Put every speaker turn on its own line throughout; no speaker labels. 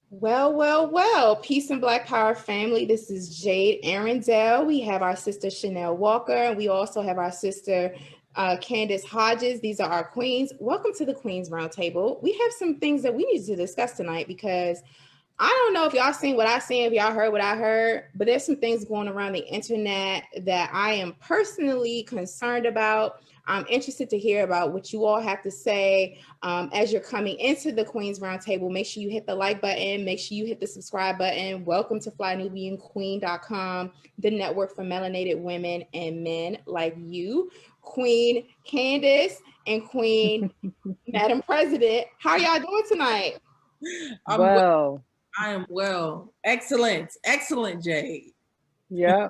Well, well, well, peace and Black Power family. This is Jade Arundel. We have our sister Chanel Walker, and we also have our sister Candace Hodges. These are our queens. Welcome to the Queens Roundtable. We have some things that we need to discuss tonight because I don't know if y'all seen what I seen, if y'all heard what I heard, but there's some things going around the internet that I am personally concerned about. I'm interested to hear about what you all have to say as you're coming into the Queen's Roundtable. Make sure you hit the like button. Make sure you hit the subscribe button. Welcome to FlyNubianQueen.com, the network for melanated women and men like you. Queen Candace and Queen Madam President, how y'all doing tonight?
Well,
I am well. Excellent. Excellent, Jade.
yeah,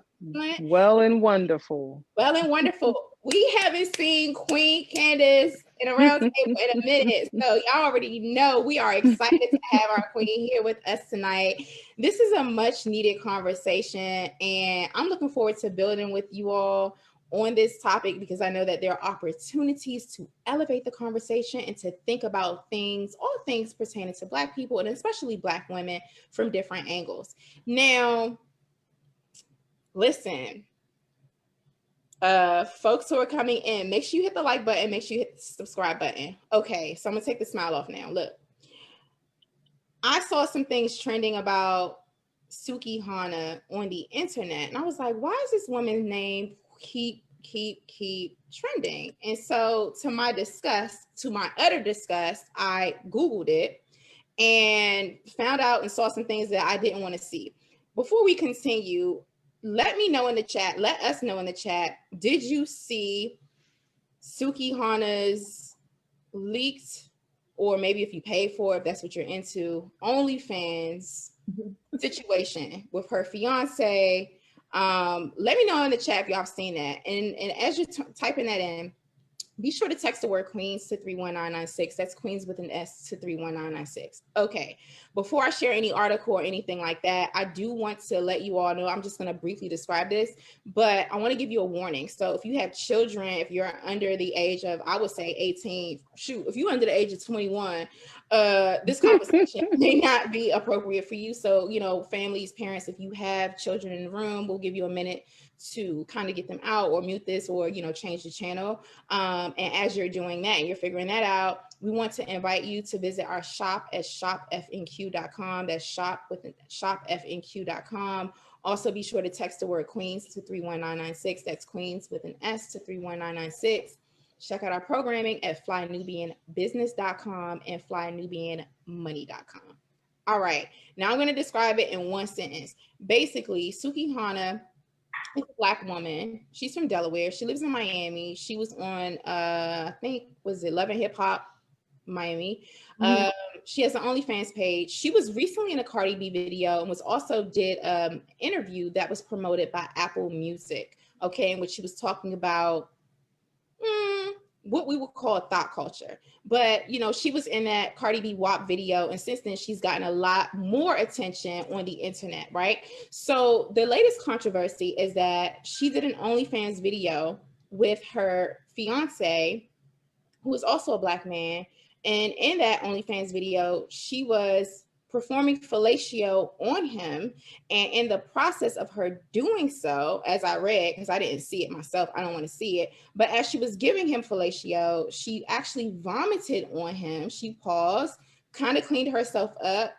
well and wonderful.
Well and wonderful. We haven't seen Queen Candace in a round table in a minute. So y'all already know we are excited to have our queen here with us tonight. This is a much needed conversation, and I'm looking forward to building with you all on this topic because I know that there are opportunities to elevate the conversation and to think about things, all things pertaining to Black people and especially Black women from different angles. Now, listen, folks who are coming in, make sure you hit the like button, make sure you hit the subscribe button. Okay, so I'm gonna take the smile off now. Look, I saw some things trending about Suki Hana on the internet, and I was like, why is this woman's name keep trending? And so to my utter disgust, I Googled it and found out and saw some things that I didn't want to see. Before we continue, let me know in the chat, let us know in the chat, did you see Suki Hana's leaked, or maybe if you paid for it, if that's what you're into, OnlyFans situation with her fiance? Let me know in the chat if y'all have seen that. And as you're typing that in, be sure to text the word Queens to 31996. That's Queens with an S to 31996. Okay, before I share any article or anything like that, I do want to let you all know, I'm just going to briefly describe this, but I want to give you a warning. So if you have children, if you're under the age of, I would say 18, shoot, if you're under the age of 21, this conversation may not be appropriate for you. So, you know, families, parents, if you have children in the room, we'll give you a minute to kind of get them out or mute this or, you know, change the channel. And as you're doing that and you're figuring that out, we want to invite you to visit our shop at shopfnq.com. That's shopfnq.com. Also, be sure to text the word Queens to 31996. That's Queens with an S to 31996. Check out our programming at flynubianbusiness.com and flynubianmoney.com. All right, now I'm going to describe it in one sentence. Basically, Suki Hana is a Black woman. She's from Delaware. She lives in Miami. She was on, I think, was it Love and Hip Hop Miami? She has an OnlyFans page. She was recently in a Cardi B video and was also did an interview that was promoted by Apple Music, okay, in which she was talking about what we would call a thought culture. But, you know, she was in that Cardi B WAP video, and since then she's gotten a lot more attention on the internet, right? So the latest controversy is that she did an OnlyFans video with her fiance, who is also a Black man. And in that OnlyFans video, she was performing fellatio on him. And in the process of her doing so, as I read, because I didn't see it myself, I don't want to see it, but as she was giving him fellatio, she actually vomited on him. She paused, kind of cleaned herself up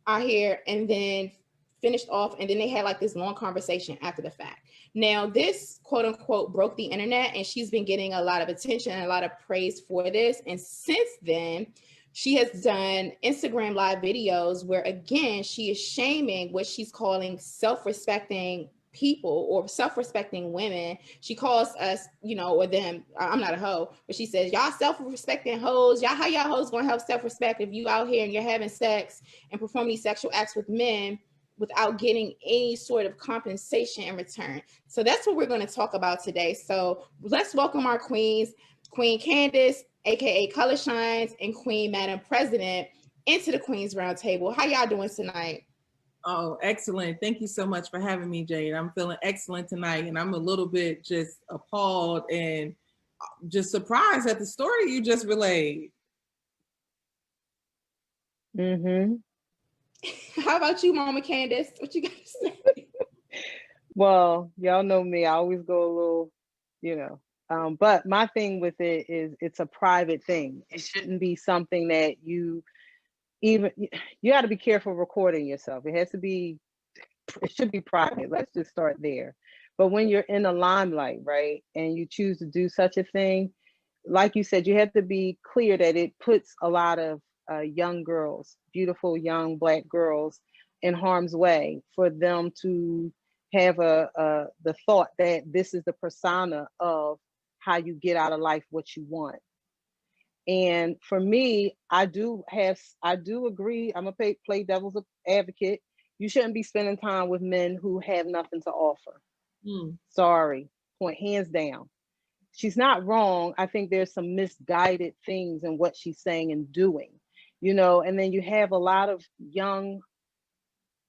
out here, and then finished off. And then they had like this long conversation after the fact. Now, this quote unquote broke the internet, and she's been getting a lot of attention and a lot of praise for this. And since then, she has done Instagram live videos where, again, she is shaming what she's calling self-respecting people or self-respecting women. She calls us, you know, or them, I'm not a hoe, but she says, y'all self-respecting hoes, y'all, how y'all hoes gonna have self-respect if you out here and you're having sex and performing these sexual acts with men without getting any sort of compensation in return? So that's what we're going to talk about today. So let's welcome our queens, Queen Candace, aka Color Shines, and Queen Madam President, into the Queens Roundtable. How y'all doing tonight?
Oh, excellent. Thank you so much for having me, Jade. I'm feeling excellent tonight, and I'm a little bit just appalled and just surprised at the story you just relayed.
How about you, Mama Candace? What you got to say?
Well, y'all know me. I always go a little, but my thing with it is it's a private thing. It shouldn't be something that you got to be careful recording yourself. It should be private. Let's just start there. But when you're in the limelight, right, and you choose to do such a thing, like you said, you have to be clear that it puts a lot of young girls, beautiful young Black girls, in harm's way for them to have the thought that this is the persona of how you get out of life what you want. And for me, I do agree. I'm gonna play devil's advocate. You shouldn't be spending time with men who have nothing to offer. Sorry, point hands down. She's not wrong. I think there's some misguided things in what she's saying and doing, and then you have a lot of young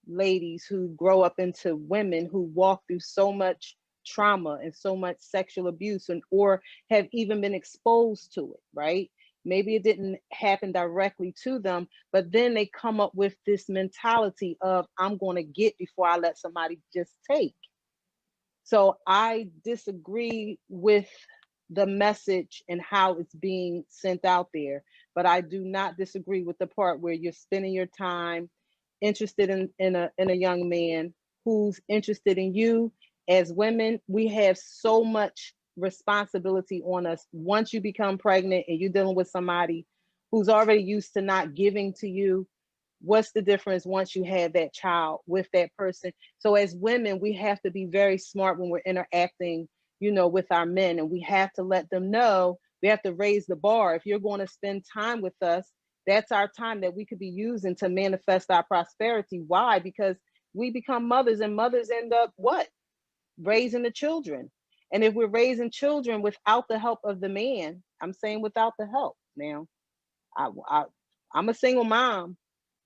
ladies who grow up into women who walk through so much trauma and so much sexual abuse or have even been exposed to it, right? Maybe it didn't happen directly to them, but then they come up with this mentality of, I'm going to get before I let somebody just take. So I disagree with the message and how it's being sent out there, but I do not disagree with the part where you're spending your time interested in a young man who's interested in you. As women, we have so much responsibility on us. Once you become pregnant and you're dealing with somebody who's already used to not giving to you, what's the difference once you have that child with that person? So as women, we have to be very smart when we're interacting, with our men, and we have to let them know, we have to raise the bar. If you're going to spend time with us, that's our time that we could be using to manifest our prosperity. Why? Because we become mothers, and mothers end up what? Raising the children. And if we're raising children without the help of the man, I'm saying without the help. Now, I'm a single mom,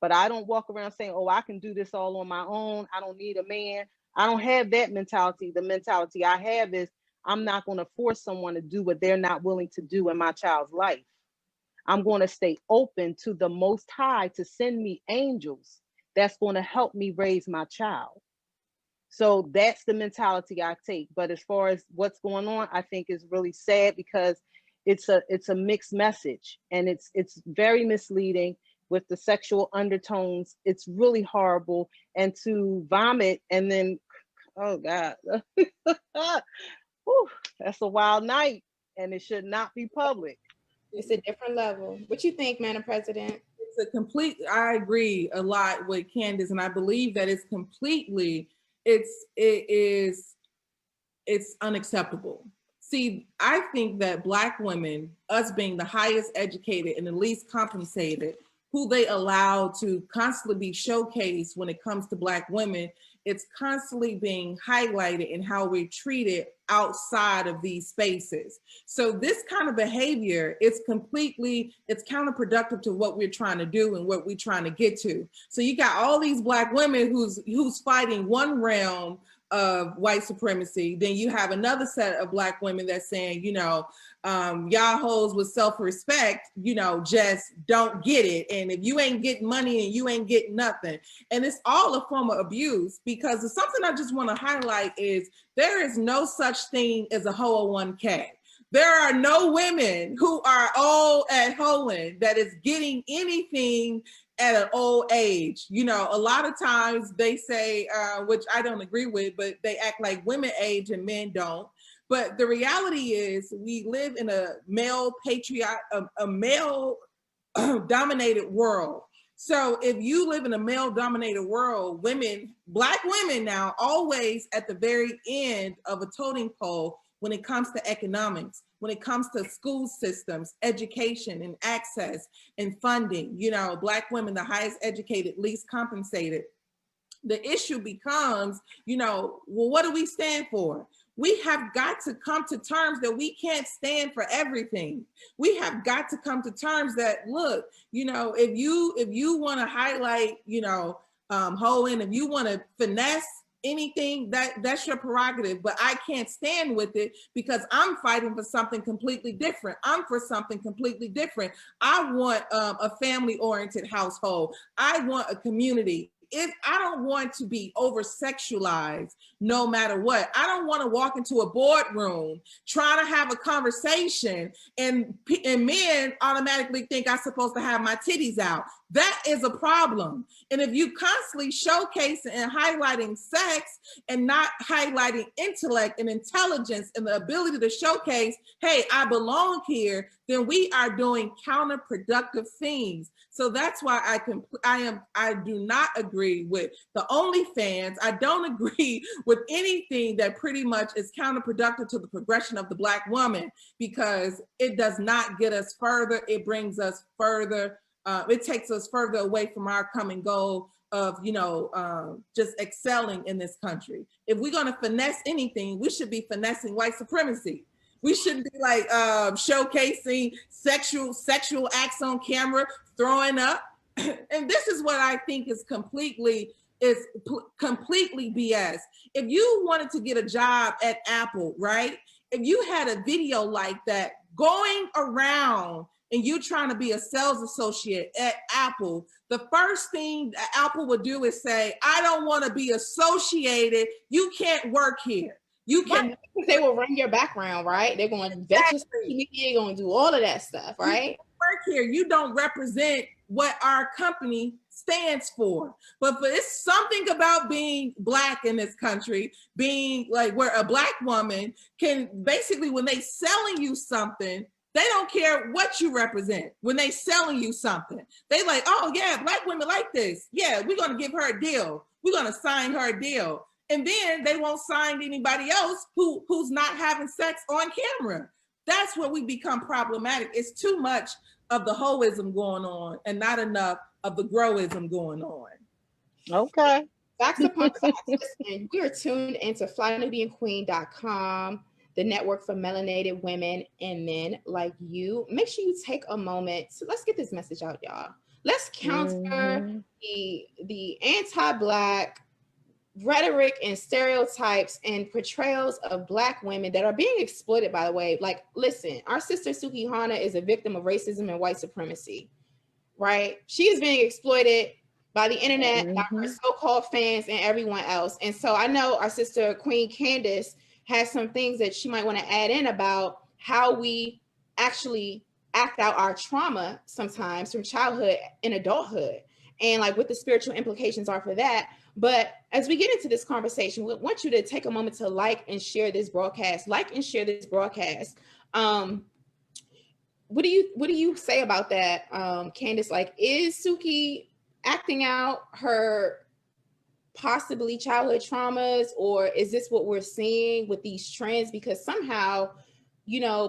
but I don't walk around saying, oh, I can do this all on my own. I don't need a man. I don't have that mentality. The mentality I have is, I'm not going to force someone to do what they're not willing to do in my child's life. I'm going to stay open to the Most High to send me angels that's going to help me raise my child. So that's the mentality I take. But as far as what's going on, I think is really sad because it's a mixed message, and it's very misleading with the sexual undertones. It's really horrible. And to vomit and then, oh God, whew, that's a wild night, and it should not be public.
It's a different level. What you think, Madam President?
I agree a lot with Candace, and I believe that it's unacceptable. See, I think that Black women, us being the highest educated and the least compensated, who they allow to constantly be showcased when it comes to Black women, it's constantly being highlighted in how we're treated outside of these spaces. So this kind of behavior, it's counterproductive to what we're trying to do and what we're trying to get to. So you got all these Black women who's fighting one realm of white supremacy. Then you have another set of Black women that's saying, y'all hoes with self-respect, just don't get it. And if you ain't getting money and you ain't getting nothing. And it's all a form of abuse, because it's something I just want to highlight is there is no such thing as a hoe 1K. There are no women who are old at hoeing that is getting anything at an old age. A lot of times they say, which I don't agree with, but they act like women age and men don't. But the reality is we live in a male dominated world. So if you live in a male dominated world, Black women now always at the very end of a totem pole when it comes to economics, when it comes to school systems, education and access and funding. Black women, the highest educated, least compensated. The issue becomes, well, what do we stand for? We have got to come to terms that we can't stand for everything. We have got to come to terms that, look, if you want to highlight, hoeing, if you want to finesse anything, that's your prerogative, but I can't stand with it because I'm fighting for something completely different. I'm for something completely different. I want a family-oriented household. I want a community. If I don't want to be over sexualized no matter what. I don't want to walk into a boardroom trying to have a conversation and men automatically think I'm supposed to have my titties out. That is a problem. And if you constantly showcasing and highlighting sex and not highlighting intellect and intelligence and the ability to showcase, hey, I belong here, then we are doing counterproductive things. So that's why I do not agree with the OnlyFans. I don't agree with anything that pretty much is counterproductive to the progression of the Black woman, because it does not get us further. It brings us further. It takes us further away from our common goal of, just excelling in this country. If we're going to finesse anything, we should be finessing white supremacy. We shouldn't be like showcasing sexual acts on camera, throwing up. And this is what I think is completely BS. If you wanted to get a job at Apple, right? If you had a video like that going around and you trying to be a sales associate at Apple, the first thing that Apple would do is say, I don't want to be associated. You can't work here. You can.
Right. They will run your background, right? They're going to vet your social media. They're going to do all of that stuff, right?
Work here. You don't represent what our company stands for. But it's something about being Black in this country, being like where a Black woman can basically, when they selling you something, they don't care what you represent. When they selling you something, they like, oh yeah, Black women like this. Yeah, we're going to give her a deal. We're going to sign her a deal. And then they won't sign anybody else who's not having sex on camera. That's where we become problematic. It's too much of the hoism going on and not enough of the growism going on.
Okay.
Facts upon facts. Listen, we are tuned into flynubianqueen.com, the network for melanated women and men like you. Make sure you take a moment. So let's get this message out, y'all. Let's counter the anti-Black rhetoric and stereotypes and portrayals of Black women that are being exploited, by the way. Like, listen, our sister Suki Hana is a victim of racism and white supremacy, right? She is being exploited by the internet, by her so-called fans and everyone else. And so I know our sister Queen Candace has some things that she might want to add in about how we actually act out our trauma sometimes from childhood and adulthood, and like what the spiritual implications are for that. But as we get into this conversation, we want you to take a moment to like and share this broadcast. Like and share this broadcast. What do you say about that, Candace? Like, is Suki acting out her possibly childhood traumas, or is this what we're seeing with these trends? Because somehow,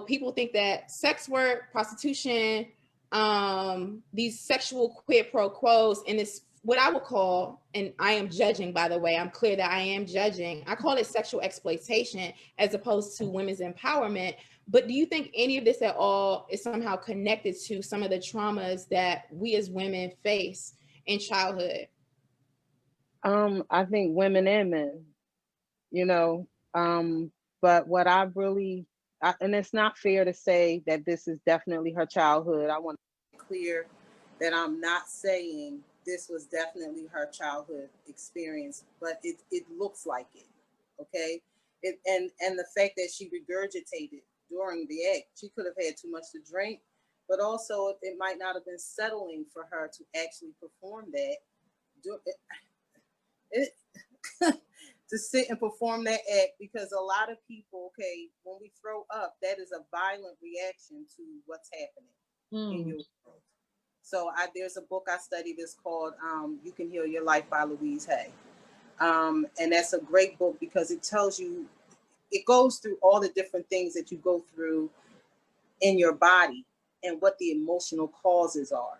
people think that sex work, prostitution, these sexual quid pro quos, and this what I would call, and I am judging, by the way, I'm clear that I am judging, I call it sexual exploitation as opposed to women's empowerment. But do you think any of this at all is somehow connected to some of the traumas that we as women face in childhood?
I think women and men, but what I really, and it's not fair to say that this is definitely her childhood. I want to be clear that I'm not saying this was definitely her childhood experience, but it looks like it, okay? And the fact that she regurgitated during the act, she could have had too much to drink, but also it might not have been settling for her to actually perform that. To sit and perform that act, because a lot of people, okay, when we throw up, that is a violent reaction to what's happening in your world. So there's a book I studied that's called You Can Heal Your Life by Louise Hay. And that's a great book because it tells you, it goes through all the different things that you go through in your body and what the emotional causes are.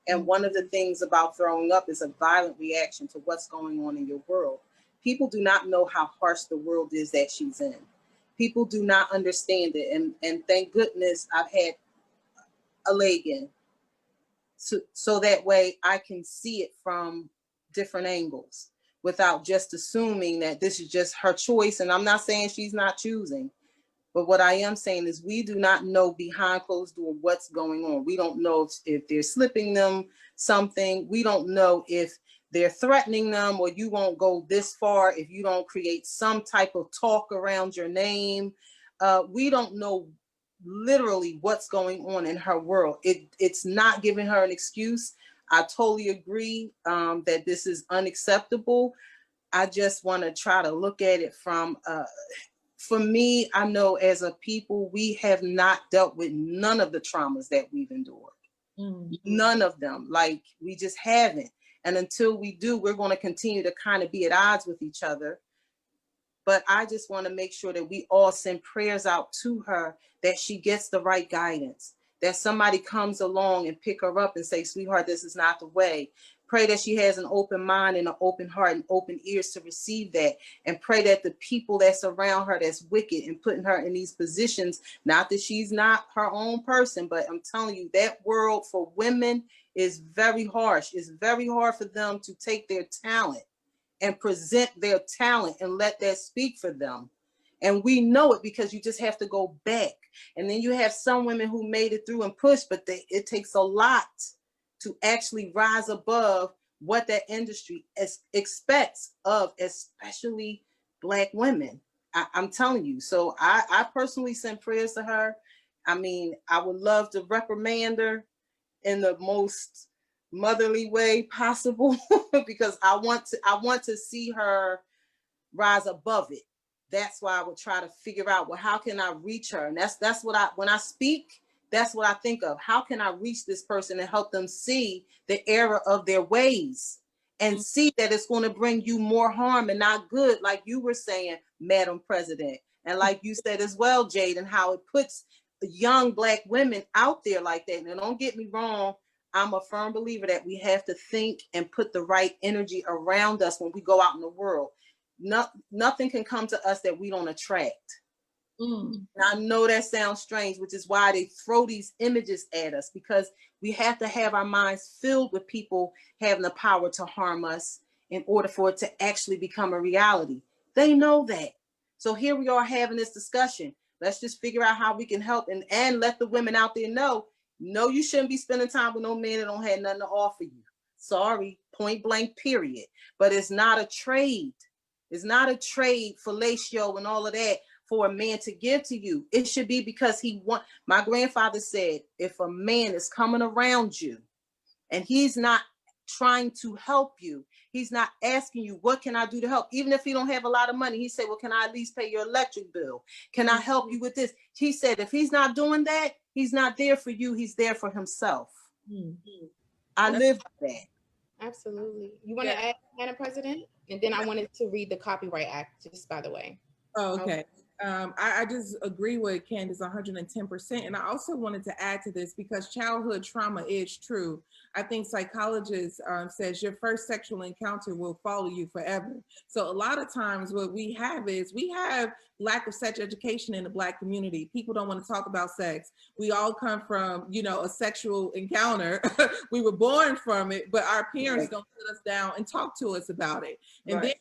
And one of the things about throwing up is a violent reaction to what's going on in your world. People do not know how harsh the world is that she's in. People do not understand it. And thank goodness I've had a leg in. So that way I can see it from different angles. without just assuming that this is just her choice. And I'm not saying she's not choosing, but what I am saying is we do not know behind closed door what's going on. We don't know if they're slipping them something. We don't know if they're threatening them, or you won't go this far if you don't create some type of talk around your name. We don't know literally what's going on in her world. It's not giving her an excuse. I totally agree that this is unacceptable. I just want to try to look at it from, for me, I know as a people, we have not dealt with none of the traumas that we've endured. Mm-hmm. None of them. Like, we just haven't. And until we do, we're going to continue to kind of be at odds with each other. But I just want to make sure that we all send prayers out to her, that she gets the right guidance, that somebody comes along and pick her up and say, sweetheart, this is not the way. Pray that she has an open mind and an open heart and open ears to receive that. And pray that the people that's around her that's wicked and putting her in these positions, not that she's not her own person, but I'm telling you, that world for women is very harsh. It's very hard for them to take their talent and present their talent and let that speak for them. And we know it because you just have to go back. And then you have some women who made it through and pushed, but it takes a lot to actually rise above what that industry expects of, especially Black women. I'm telling you. So I personally send prayers to her. I mean, I would love to reprimand her in the most motherly way possible because I want to see her rise above it. That's why I would try to figure out, well, how can I reach her? And that's what when I speak, that's what I think of. How can I reach this person and help them see the error of their ways and see that it's going to bring you more harm and not good, like you were saying, Madam President. And like you said as well, Jade, and how it puts young Black women out there like that. And don't get me wrong, I'm a firm believer that we have to think and put the right energy around us when we go out in the world. Nothing can come to us that we don't attract. And I know that sounds strange, which is why they throw these images at us, because we have to have our minds filled with people having the power to harm us in order for it to actually become a reality. They know that. So here we are having this discussion. Let's just figure out how we can help and let the women out there know, no, you shouldn't be spending time with no man that don't have nothing to offer you. Sorry, point blank, period. But it's not a trade. It's not a trade, fellatio and all of that, for a man to give to you. It should be because he want. My grandfather said, if a man is coming around you and he's not trying to help you, he's not asking you, what can I do to help? Even if he don't have a lot of money, he said, well, can I at least pay your electric bill? Can I help you with this? He said, if he's not doing that, he's not there for you. He's there for himself. I live by that.
Absolutely. You want to add, Madam President? And then I wanted to read the Copyright Act, just by the way.
Oh, okay. I just agree with Candace 110%. And I also wanted to add to this, because childhood trauma is true. I think psychologists says your first sexual encounter will follow you forever. So a lot of times what we have is we have lack of sex education in the Black community. People don't want to talk about sex. We all come from, a sexual encounter. We were born from it, but our parents don't sit us down and talk to us about it. And then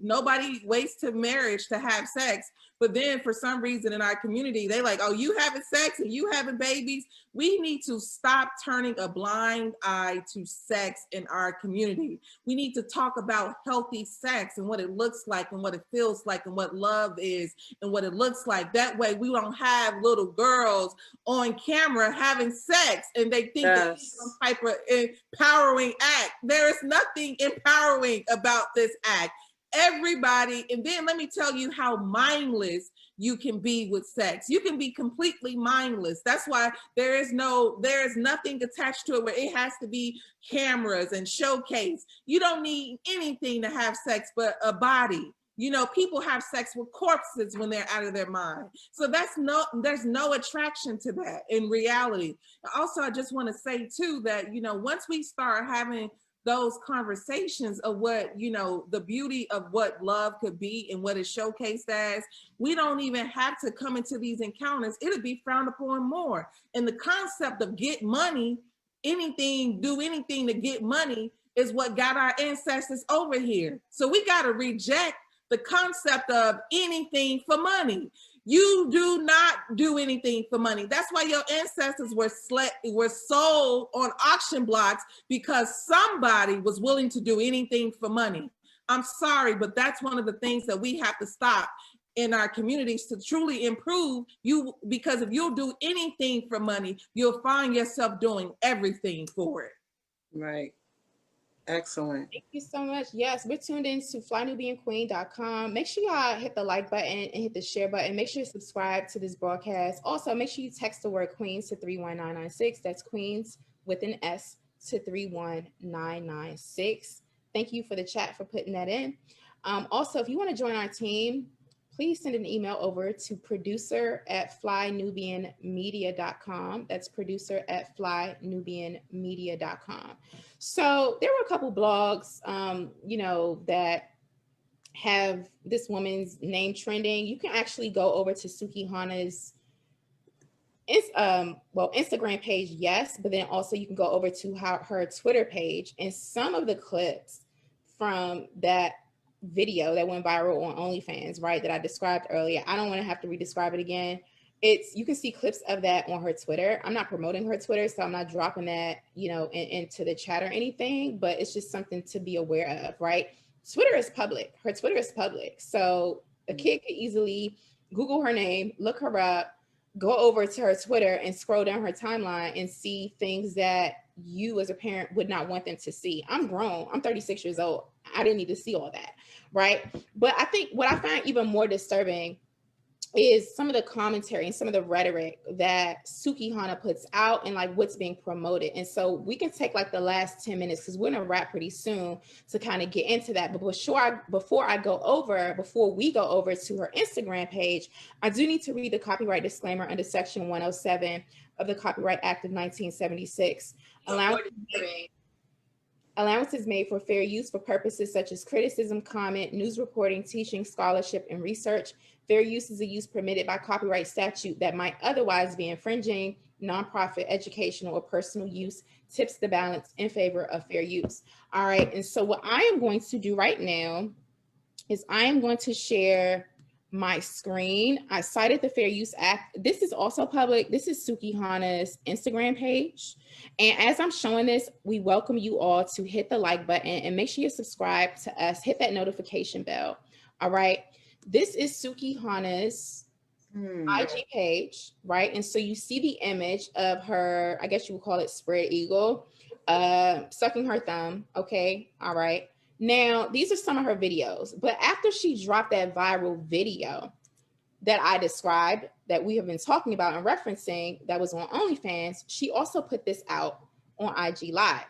nobody waits to marriage to have sex. But then for some reason in our community, they like, oh, you having sex and you having babies. We need to stop turning a blind eye to sex in our community. We need to talk about healthy sex and what it looks like and what it feels like and what love is and what it looks like. That way we don't have little girls on camera having sex and they think that it's some type of empowering act. There is nothing empowering about this act. Everybody, and then let me tell you how mindless you can be with sex. You can be completely mindless. That's why there is nothing attached to it where it has to be cameras and showcase. You don't need anything to have sex but a body. People have sex with corpses when they're out of their mind. So there's no attraction to that in reality. Also, I just want to say too that, once we start having those conversations of what, the beauty of what love could be and what is showcased as, we don't even have to come into these encounters. It'll be frowned upon more. And the concept of get money, do anything to get money, is what got our ancestors over here. So we got to reject the concept of anything for money. You do not do anything for money. That's why your ancestors were sold on auction blocks, because somebody was willing to do anything for money. I'm sorry, but that's one of the things that we have to stop in our communities to truly improve you, because if you'll do anything for money, you'll find yourself doing everything for it.
Right. Excellent.
Thank you so much. Yes, we're tuned in to flynubianqueen.com. Make sure y'all hit the like button and hit the share button. Make sure you subscribe to this broadcast. Also, make sure you text the word Queens to 31996. That's Queens with an S to 31996. Thank you for the chat for putting that in. Also, if you want to join our team, please send an email over to producer@flynubianmedia.com. That's producer@flynubianmedia.com. So there were a couple blogs, that have this woman's name trending. You can actually go over to Suki Hana's Instagram page, yes, but then also you can go over to her Twitter page, and some of the clips from that video that went viral on OnlyFans, right, that I described earlier. I don't want to have to re-describe it again. You can see clips of that on her Twitter. I'm not promoting her Twitter, so I'm not dropping that, into the chat or anything, but it's just something to be aware of, right? Twitter is public. Her Twitter is public. So a kid could easily Google her name, look her up, go over to her Twitter and scroll down her timeline and see things that you as a parent would not want them to see. I'm grown. I'm 36 years old. I didn't need to see all that, right? But I think what I find even more disturbing is some of the commentary and some of the rhetoric that Suki Hana puts out and like what's being promoted. And so we can take like the last 10 minutes, because we're gonna wrap pretty soon, to kind of get into that. But before we go over to her Instagram page, I do need to read the copyright disclaimer under Section 107 of the Copyright Act of 1976. Allowances made for fair use for purposes such as criticism, comment, news reporting, teaching, scholarship, and research. Fair use is a use permitted by copyright statute that might otherwise be infringing. Nonprofit, educational, or personal use tips the balance in favor of fair use. All right, and so what I am going to do right now is I am going to share my screen. I cited the Fair Use Act. This is also public. This is Suki Hana's Instagram page. And as I'm showing this, we welcome you all to hit the like button and make sure you subscribe to us, hit that notification bell. All right. This is Suki Hana's IG page, right? And so you see the image of her, I guess you would call it spread eagle, sucking her thumb. Okay. All right. Now, these are some of her videos, but after she dropped that viral video that I described, that we have been talking about and referencing, that was on OnlyFans, she also put this out on IG Live.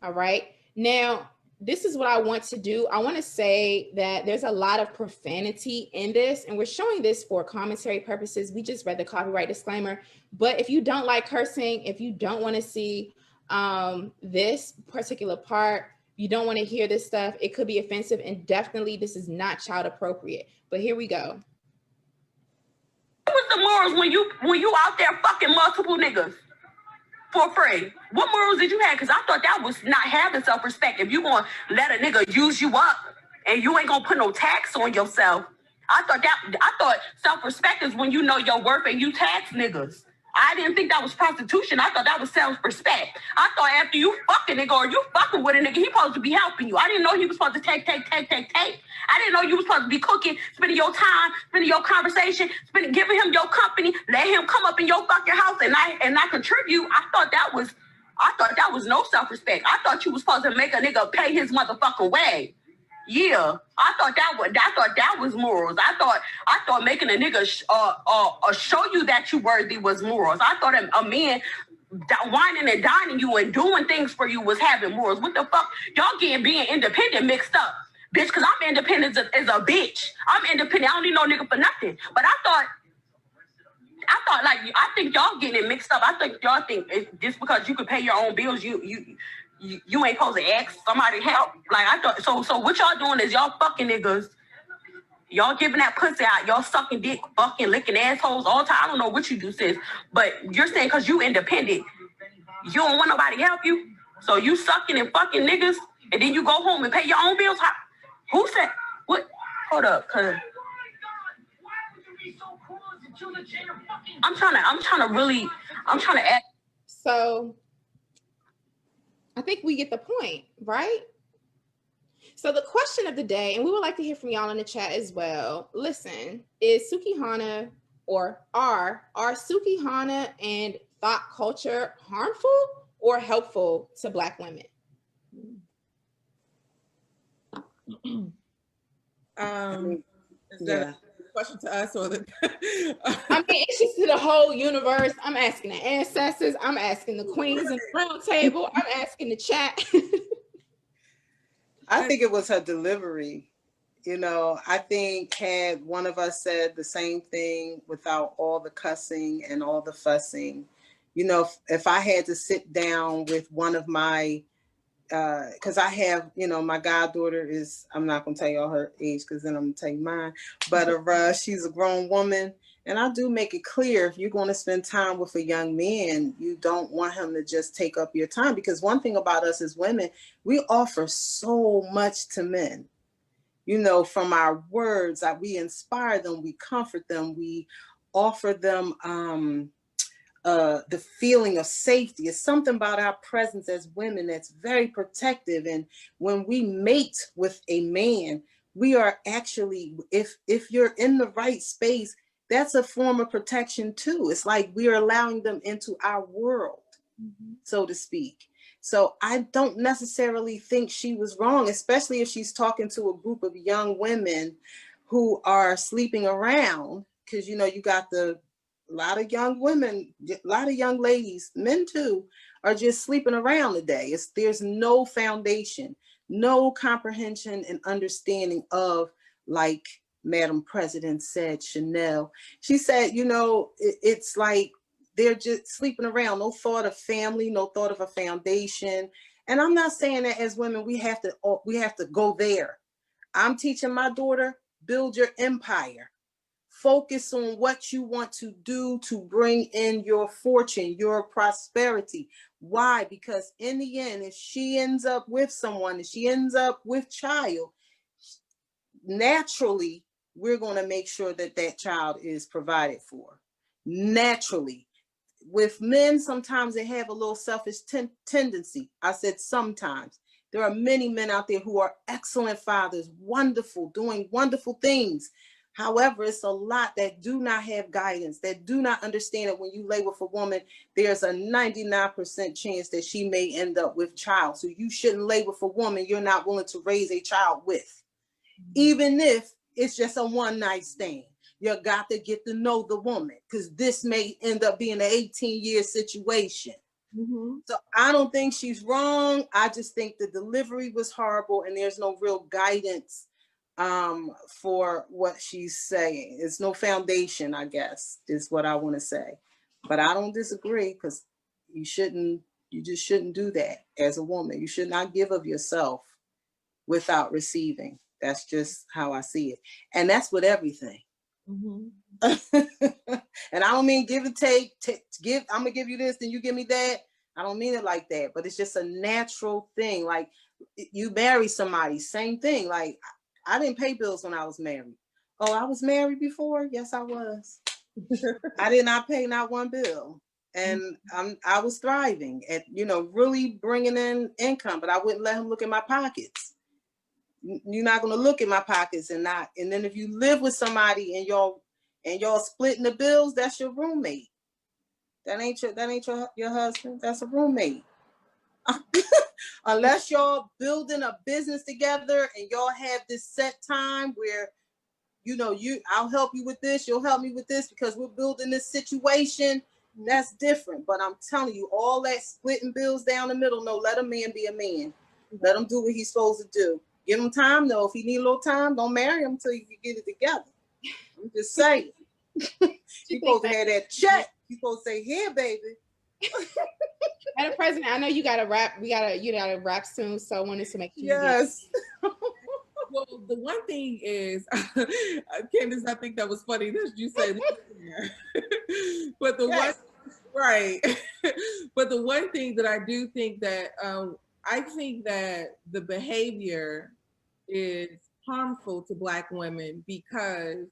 All right. Now, this is what I want to do. I want to say that there's a lot of profanity in this, and we're showing this for commentary purposes. We just read the copyright disclaimer, but if you don't like cursing, if you don't want to see this particular part, you don't want to hear this stuff, it could be offensive, and definitely this is not child appropriate. But here we go.
What was the morals when you out there fucking multiple niggas for free? What morals did you have? Because I thought that was not having self-respect. If you gonna let a nigga use you up and you ain't gonna put no tax on yourself, I thought self-respect is when you know your worth and you tax niggas. I didn't think that was prostitution. I thought that was self-respect. I thought after you fucking nigga or you fucking with a nigga, he supposed to be helping you. I didn't know he was supposed to take. I didn't know you was supposed to be cooking, spending your time, spending your conversation, giving him your company, let him come up in your fucking house and I contribute. I thought that was no self-respect. I thought you was supposed to make a nigga pay his motherfucking way. Yeah, I thought that was morals. I thought making a nigga show you that you worthy was morals. I thought a man whining and dining you and doing things for you was having morals. What the fuck? Y'all getting being independent mixed up, bitch, because I'm independent as a bitch. I'm independent. I don't need no nigga for nothing. But I think y'all getting it mixed up. I think y'all think just because you can pay your own bills, you ain't supposed to ask somebody help. Like I thought. So what y'all doing is y'all fucking niggas. Y'all giving that pussy out. Y'all sucking dick, fucking licking assholes all the time. I don't know what you do, sis. But you're saying because you independent, you don't want nobody to help you. So you sucking and fucking niggas, and then you go home and pay your own bills? Who said what? Hold up, cause I'm trying to add.
So I think we get the point, right? So the question of the day, and we would like to hear from y'all in the chat as well. Listen, is Sukihana or are Sukihana and thought culture harmful or helpful to Black women?
Is that a question to us or the?
I mean, it's just to the whole universe. I'm asking the ancestors. I'm asking the queens in the round table. I'm asking the chat.
I think it was her delivery. You know, I think had one of us said the same thing without all the cussing and all the fussing, you know, if I had to sit down with one of my, because I have, you know, my goddaughter is, I'm not going to tell y'all her age because then I'm going to tell you mine, but she's a grown woman. And I do make it clear, if you're going to spend time with a young man, you don't want him to just take up your time. Because one thing about us as women, we offer so much to men. You know, from our words, we inspire them, we comfort them, we offer them the feeling of safety. It's something about our presence as women that's very protective. And when we mate with a man, we are actually, if you're in the right space, that's a form of protection too. It's like we are allowing them into our world, so to speak. So I don't necessarily think she was wrong, especially if she's talking to a group of young women who are sleeping around, because, you know, you got a lot of young women, a lot of young ladies, men too, are just sleeping around today. There's no foundation, no comprehension and understanding of, like Madam President said, Chanel. She said, you know, it's like they're just sleeping around, no thought of family, no thought of a foundation. And I'm not saying that as women, we have to go there. I'm teaching my daughter, build your empire. Focus on what you want to do to bring in your fortune, your prosperity. Why? Because in the end, if she ends up with someone, if she ends up with child, naturally, we're going to make sure that that child is provided for. Naturally. With men, sometimes they have a little selfish tendency. I said sometimes. There are many men out there who are excellent fathers, wonderful, doing wonderful things. However, it's a lot that do not have guidance, that do not understand that when you lay with a woman, there's a 99% chance that she may end up with child. So you shouldn't lay with a woman you're not willing to raise a child with. Even if it's just a one night stand, you got to get to know the woman, because this may end up being an 18-year situation. So I don't think she's wrong. I just think the delivery was horrible and there's no real guidance for what she's saying. It's no foundation, I guess, is what I want to say. But I don't disagree, because you just shouldn't do that as a woman. You should not give of yourself without receiving. That's just how I see it. And that's with everything. And I don't mean give and take, I'm gonna give you this, then you give me that. I don't mean it like that, but it's just a natural thing. Like you marry somebody, same thing. Like I didn't pay bills when I was married. Oh, I was married before? Yes, I was. I did not pay not one bill. And I was thriving at, you know, really bringing in income, but I wouldn't let him look at my pockets. You're not going to look at my pockets and then if you live with somebody and y'all splitting the bills, that's your roommate. That ain't your husband. That's a roommate. Unless y'all building a business together and y'all have this set time where, you know, I'll help you with this, you'll help me with this because we're building this situation. That's different. But I'm telling you, all that splitting bills down the middle, no, let a man be a man. Let him do what he's supposed to do. Give him time though. If he need a little time, don't marry him until you can get it together. I'm just saying. You're supposed to have that check. You're supposed to say, here, baby.
Madam President, I know you gotta wrap. You gotta wrap soon. So I wanted to make sure.
Yes.
Well, the one thing is, Candace, I think that was funny that you said, but the one Right. But the one thing that I do think that, I think that the behavior is harmful to Black women because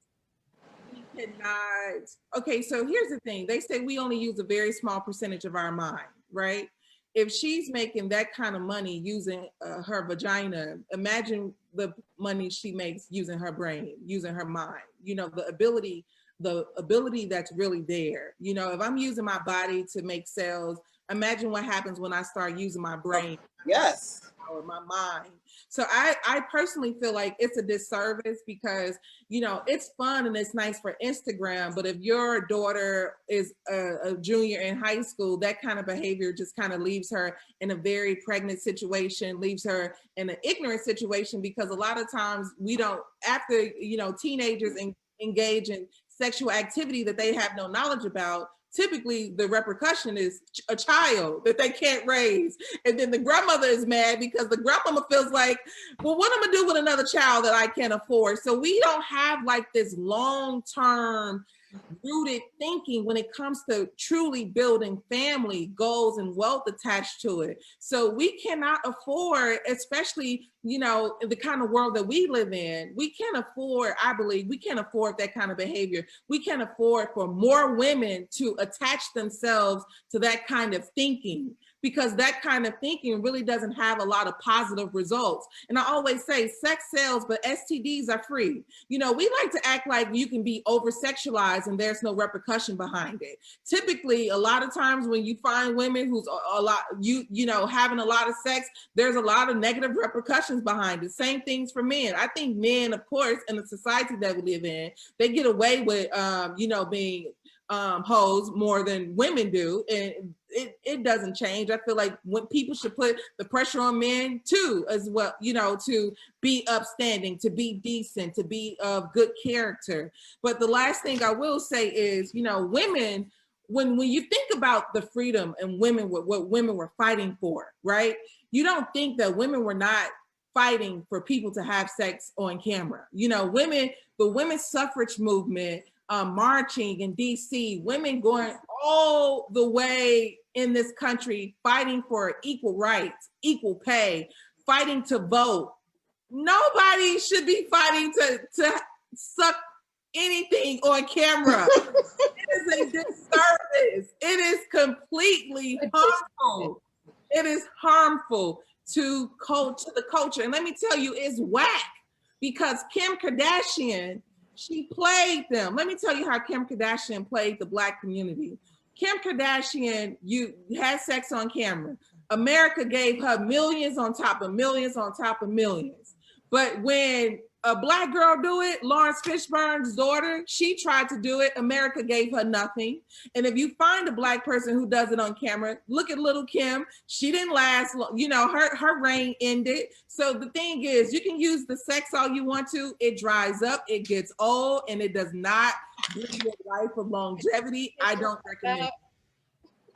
we cannot, okay, so here's the thing. They say we only use a very small percentage of our mind, right? If she's making that kind of money using her vagina, imagine the money she makes using her brain, using her mind, you know, the ability that's really there. You know, if I'm using my body to make sales, imagine what happens when I start using my brain.
Yes.
Or my mind. So I personally feel like it's a disservice because, you know, it's fun and it's nice for Instagram, but if your daughter is a junior in high school, that kind of behavior just kind of leaves her in a very pregnant situation, leaves her in an ignorant situation, because a lot of times we don't, after, you know, teenagers engage in sexual activity that they have no knowledge about, typically the repercussion is a child that they can't raise. And then the grandmother is mad because the grandmama feels like, well, what am I gonna do with another child that I can't afford? So we don't have like this long-term rooted thinking when it comes to truly building family goals and wealth attached to it. So we cannot afford, especially, you know, in the kind of world that we live in, we can't afford, I believe, we can't afford that kind of behavior. We can't afford for more women to attach themselves to that kind of thinking, because that kind of thinking really doesn't have a lot of positive results. And I always say sex sells, but STDs are free. You know, we like to act like you can be over-sexualized and there's no repercussion behind it. Typically, a lot of times when you find women who's a lot, you know, having a lot of sex, there's a lot of negative repercussions behind it. Same things for men. I think men, of course, in the society that we live in, they get away with, you know, being hoes more than women do, and it doesn't change. I feel like when people should put the pressure on men too, as well, you know, to be upstanding, to be decent, to be of good character. But the last thing I will say is, you know, women, when you think about the freedom and women, what women were fighting for, right? You don't think that women were not fighting for people to have sex on camera. You know, women, the women's suffrage movement, marching in DC, women going all the way in this country, fighting for equal rights, equal pay, fighting to vote. Nobody should be fighting to suck anything on camera. It is a disservice. It is completely harmful. It is harmful to the culture. And let me tell you, it's whack, because Kim Kardashian, she played them. Let me tell you how Kim Kardashian played the Black community. Kim Kardashian, you had sex on camera. America gave her millions on top of millions on top of millions. But when a Black girl do it, Lawrence Fishburne's daughter, she tried to do it. America gave her nothing. And if you find a Black person who does it on camera, look at little Kim. She didn't last long. You know, her reign ended. So the thing is, you can use the sex all you want to. It dries up, it gets old, and it does not give you a life of longevity. I don't recommend it.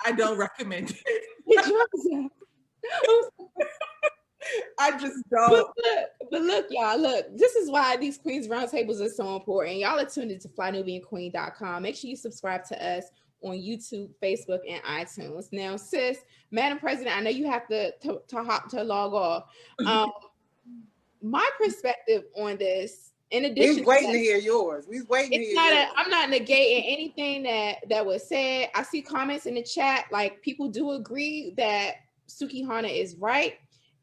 I don't recommend it. I just don't.
But look, y'all, look, this is why these Queens Roundtables are so important. Y'all are tuned into flynubianqueen.com. Make sure you subscribe to us on YouTube, Facebook, and iTunes. Now, sis, Madam President, I know you have to log off. My perspective on this, in addition,
we're waiting to hear yours. We're waiting to hear yours.
I'm not negating anything that was said. I see comments in the chat, like people do agree that Suki Hana is right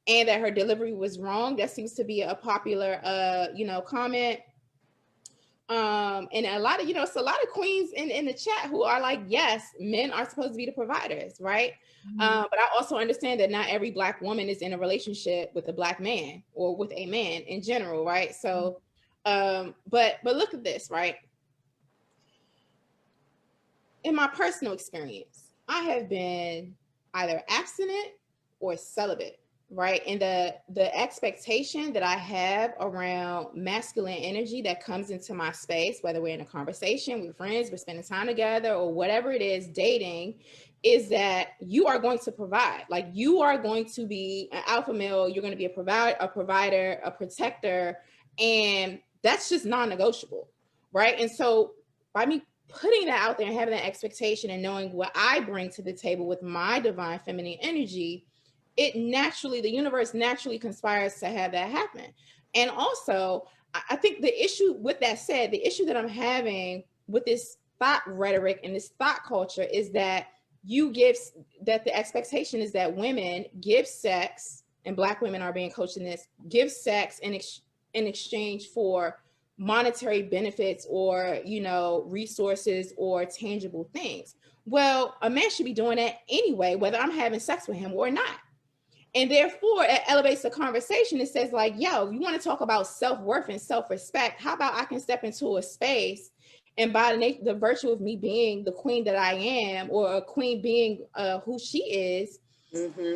and that her delivery was wrong. That seems to be a popular, comment. And a lot of, it's a lot of queens in the chat who are like, yes, men are supposed to be the providers, right? Mm-hmm. But I also understand that not every Black woman is in a relationship with a Black man or with a man in general, right? So, but look at this, right? In my personal experience, I have been either abstinent or celibate, right? And the expectation that I have around masculine energy that comes into my space, whether we're in a conversation with friends, we're spending time together, or whatever it is, dating, is that you are going to provide. Like, you are going to be an alpha male, you're going to be a provider, a protector, and that's just non-negotiable, right? And so by me putting that out there and having that expectation and knowing what I bring to the table with my divine feminine energy, it naturally, the universe naturally conspires to have that happen. And also, I think the issue with that said, the issue that I'm having with this thought rhetoric and this thought culture is that that the expectation is that women give sex, and Black women are being coached in this, give sex in exchange for monetary benefits or, you know, resources or tangible things. Well, a man should be doing that anyway, whether I'm having sex with him or not. And therefore, it elevates the conversation. It says like, yo, you want to talk about self-worth and self-respect? How about I can step into a space and by the virtue of me being the queen that I am, or a queen being who she is,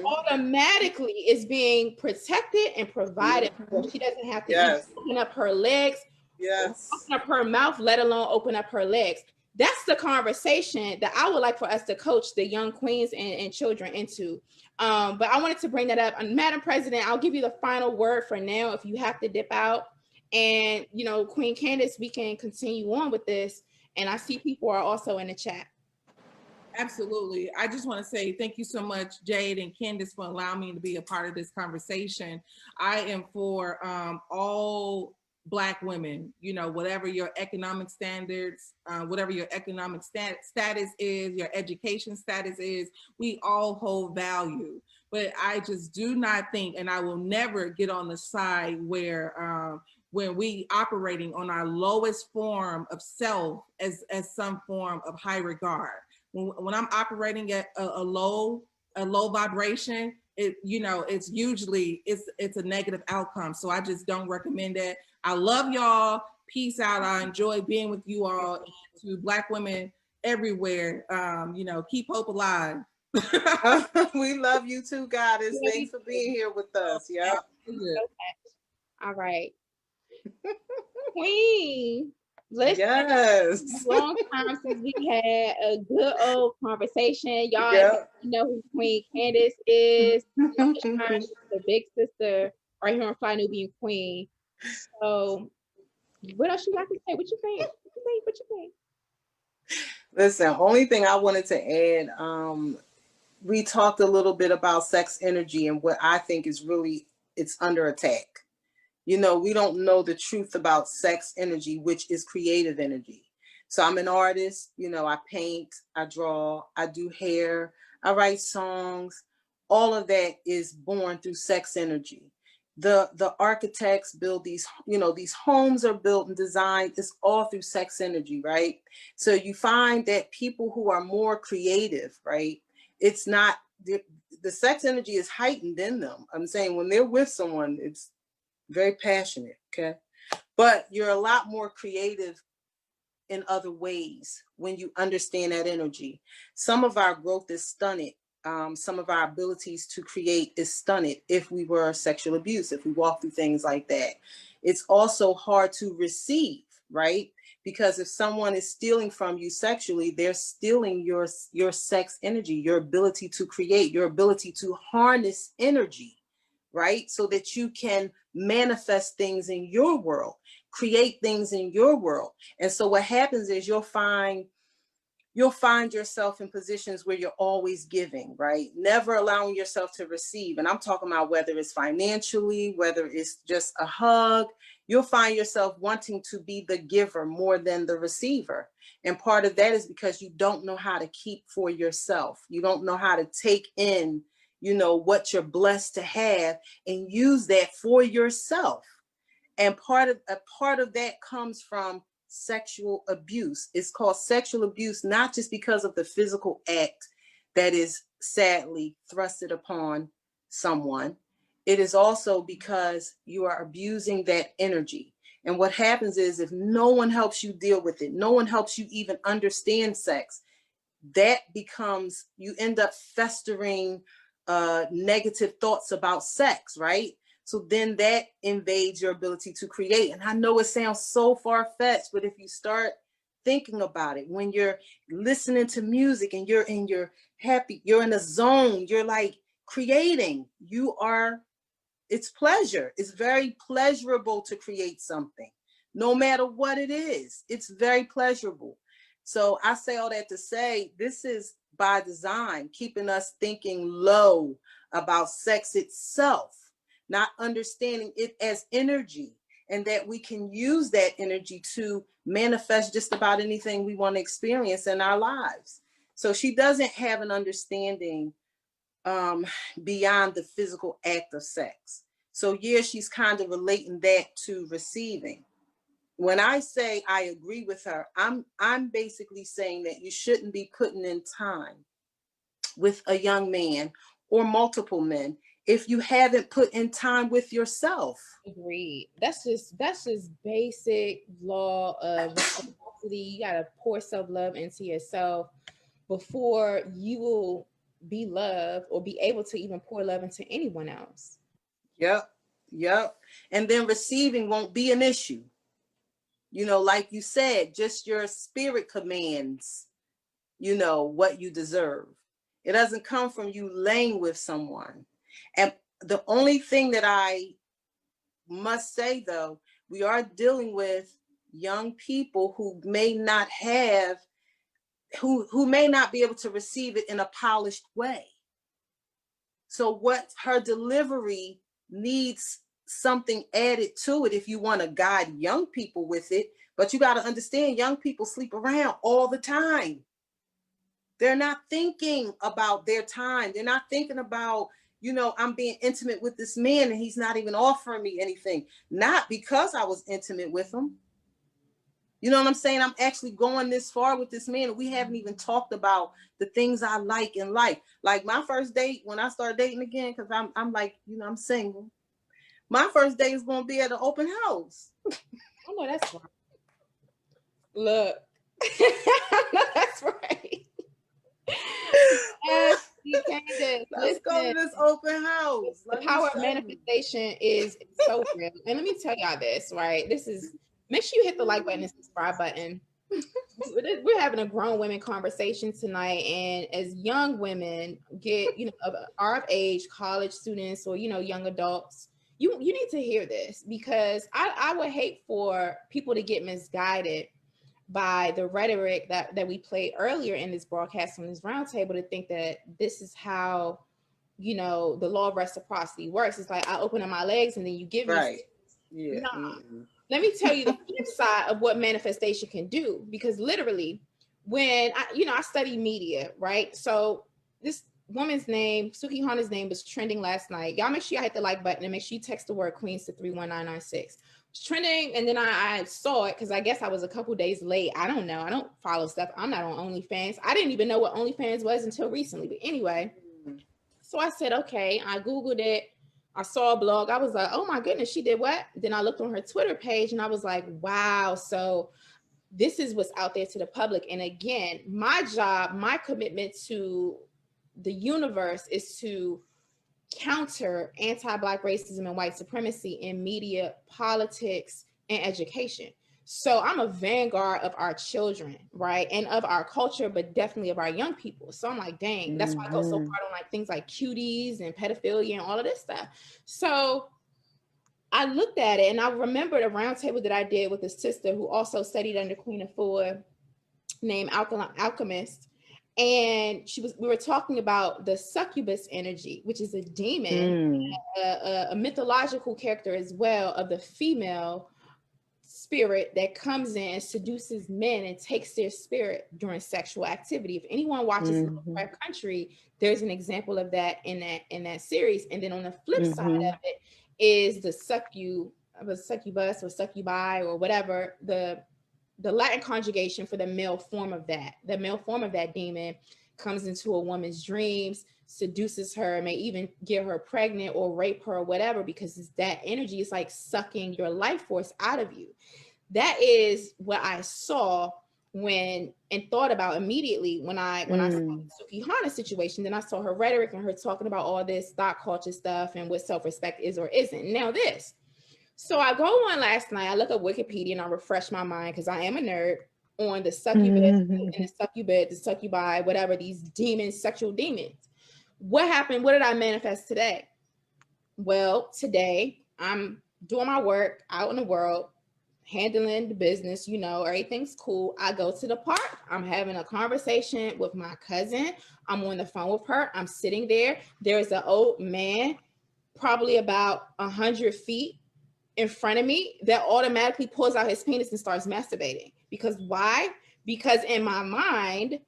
automatically is being protected and provided for. She doesn't have to even open up her legs, open up her mouth, let alone open up her legs. That's the conversation that I would like for us to coach the young queens and children into. But I wanted to bring that up. Madam President, I'll give you the final word for now if you have to dip out. And, you know, Queen Candace, we can continue on with this. And I see people are also in the chat.
Absolutely. I just want to say thank you so much, Jade and Candace, for allowing me to be a part of this conversation. I am for all Black women, you know, whatever your economic standards, whatever your economic status is, your education status is, we all hold value. But I just do not think, and I will never get on the side where when we operating on our lowest form of self as some form of high regard. When I'm operating at a low vibration, it's usually it's a negative outcome. So I just don't recommend that. I love y'all. Peace out. I enjoy being with you all. And to Black women everywhere, keep hope alive.
We love you too, Goddess. Thanks for being here with us. Yeah.
Okay. All right. Queen. Listen,
yes.
It's a long time since we had a good old conversation. Y'all know who Queen Candace is. She's the big sister right here on Fly Nubian Queen. So what else you got to say? What you think? What you think?
Listen, only thing I wanted to add, we talked a little bit about sex energy and what I think is really, it's under attack. You know, we don't know the truth about sex energy, which is creative energy. So I'm an artist, you know, I paint, I draw, I do hair, I write songs. All of that is born through sex energy. The architects build these, you know, these homes are built and designed. It's all through sex energy, right? So you find that people who are more creative, right? It's not, the sex energy is heightened in them. I'm saying when they're with someone, it's very passionate, okay? But you're a lot more creative in other ways when you understand that energy. Some of our growth is stunted. Some of our abilities to create is stunted if we were sexual abuse, if we walk through things like that. It's also hard to receive, right? Because if someone is stealing from you sexually, they're stealing your sex energy, your ability to create, your ability to harness energy, right? So that you can manifest things in your world, create things in your world. And so what happens is you'll find yourself in positions where you're always giving, right? Never allowing yourself to receive. And I'm talking about whether it's financially, whether it's just a hug, you'll find yourself wanting to be the giver more than the receiver. And part of that is because you don't know how to keep for yourself. You don't know how to take in, you know, what you're blessed to have and use that for yourself. And part of that comes from sexual abuse. It's called sexual abuse, not just because of the physical act that is sadly thrusted upon someone. It is also because you are abusing that energy. And what happens is if no one helps you deal with it, no one helps you even understand sex, that becomes, you end up festering negative thoughts about sex, right? So then that invades your ability to create. And I know it sounds so far-fetched, but if you start thinking about it, when you're listening to music and you're happy, you're in a zone, you're like creating, it's pleasure. It's very pleasurable to create something, no matter what it is. It's very pleasurable. So I say all that to say, this is by design, keeping us thinking low about sex itself, not understanding it as energy, and that we can use that energy to manifest just about anything we want to experience in our lives. So she doesn't have an understanding beyond the physical act of sex. So yeah, she's kind of relating that to receiving. When I say I agree with her, I'm basically saying that you shouldn't be putting in time with a young man or multiple men if you haven't put in time with yourself.
Agreed. That's just basic law of reciprocity. You gotta pour self-love into yourself before you will be loved or be able to even pour love into anyone else.
Yep. And then receiving won't be an issue. You know, like you said, just your spirit commands, you know, what you deserve. It doesn't come from you laying with someone. And the only thing that I must say, though, we are dealing with young people who may not have, who may not be able to receive it in a polished way. So what her delivery needs something added to it if you want to guide young people with it. But you got to understand, young people sleep around all the time. They're not thinking about their time. They're not thinking about, you know, I'm being intimate with this man and he's not even offering me anything. Not because I was intimate with him. You know what I'm saying? I'm actually going this far with this man and we haven't even talked about the things I like in life. Like my first date, when I start dating again, because I'm like, you know, I'm single. My first date is going to be at an open house.
I know that's right. Look, I know that's right. Yes,
let's go to this open house.
The power of manifestation is so real. And let me tell y'all this, right? This is, make sure you hit the like button and subscribe button. We're having a grown women conversation tonight, and as young women get, you know, of our age, college students or, you know, young adults, you need to hear this, because I would hate for people to get misguided by the rhetoric that we played earlier in this broadcast on this roundtable, to think that this is how, you know, the law of reciprocity works. It's like I open up my legs and then you give me.
Right. Yeah.
Nah. Let me tell you the flip side of what manifestation can do, because literally when I study media, right? So this woman's name, Suki Hana's name, was trending last night. Y'all make sure you hit the like button and make sure you text the word Queens to 31996. It's trending, and then I saw it because I guess I was a couple days late. I don't know. I don't follow stuff. I'm not on OnlyFans. I didn't even know what OnlyFans was until recently. But anyway, so I said, okay, I Googled it. I saw a blog. I was like, oh my goodness, she did what? Then I looked on her Twitter page and I was like, wow. So this is what's out there to the public. And again, my job, my commitment to the universe is to counter anti-Black racism and white supremacy in media, politics, and education. So I'm a vanguard of our children, right? And of our culture, but definitely of our young people. So I'm like, dang, that's why I go so hard on like things like cuties and pedophilia and all of this stuff. So I looked at it and I remembered a roundtable that I did with a sister who also studied under Queen Afua, named Alchemist. And we were talking about the succubus energy, which is a demon, a mythological character as well of the female spirit that comes in and seduces men and takes their spirit during sexual activity. If anyone watches Lovecraft Country, there's an example of that in that series. And then on the flip side of it is the succubus or succubi or whatever, the Latin conjugation for the male form of that. The male form of that demon comes into a woman's dreams, seduces her, may even get her pregnant or rape her or whatever, because it's that energy is like sucking your life force out of you. That is what I saw and thought about immediately when I saw the Suki Hana situation. Then I saw her rhetoric and her talking about all this thought culture stuff and what self-respect is or isn't. Now this. So I go on last night, I look up Wikipedia and I refresh my mind, because I am a nerd, on the succubus and the succubus, the succubi, whatever, these demons, sexual demons. What happened? What did I manifest today? Well, today I'm doing my work out in the world, handling the business, you know, everything's cool. I go to the park. I'm having a conversation with my cousin. I'm on the phone with her. I'm sitting there. There's an old man, probably about 100 feet in front of me, that automatically pulls out his penis and starts masturbating. Because why? Because in my mind,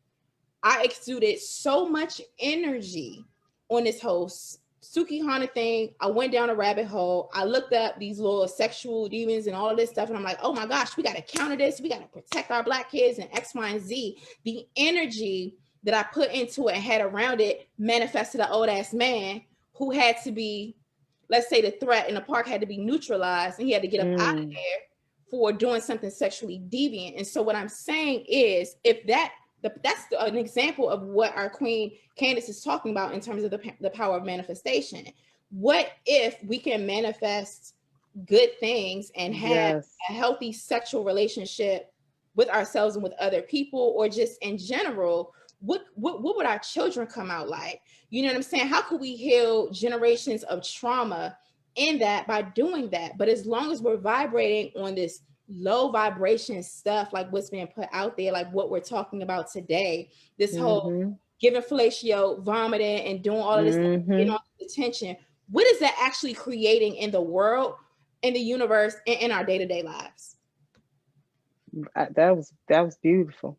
I exuded so much energy on this whole Suki Hana thing. I went down a rabbit hole. I looked up these little sexual demons and all of this stuff. And I'm like, oh my gosh, we got to counter this. We got to protect our Black kids and X, Y, and Z. The energy that I put into it and had around it manifested an old ass man who had to be, let's say the threat in the park had to be neutralized, and he had to get up out of there for doing something sexually deviant. And so what I'm saying is, if that's an example of what our Queen Candace is talking about in terms of the power of manifestation. What if we can manifest good things and have a healthy sexual relationship with ourselves and with other people, or just in general? What would our children come out like? You know what I'm saying? How could we heal generations of trauma in that by doing that? But as long as we're vibrating on this low vibration stuff, like what's being put out there, like what we're talking about today, this whole giving fellatio, vomiting, and doing all of this stuff, getting all this attention, what is that actually creating in the world, in the universe, and in our day-to-day lives?
That was beautiful.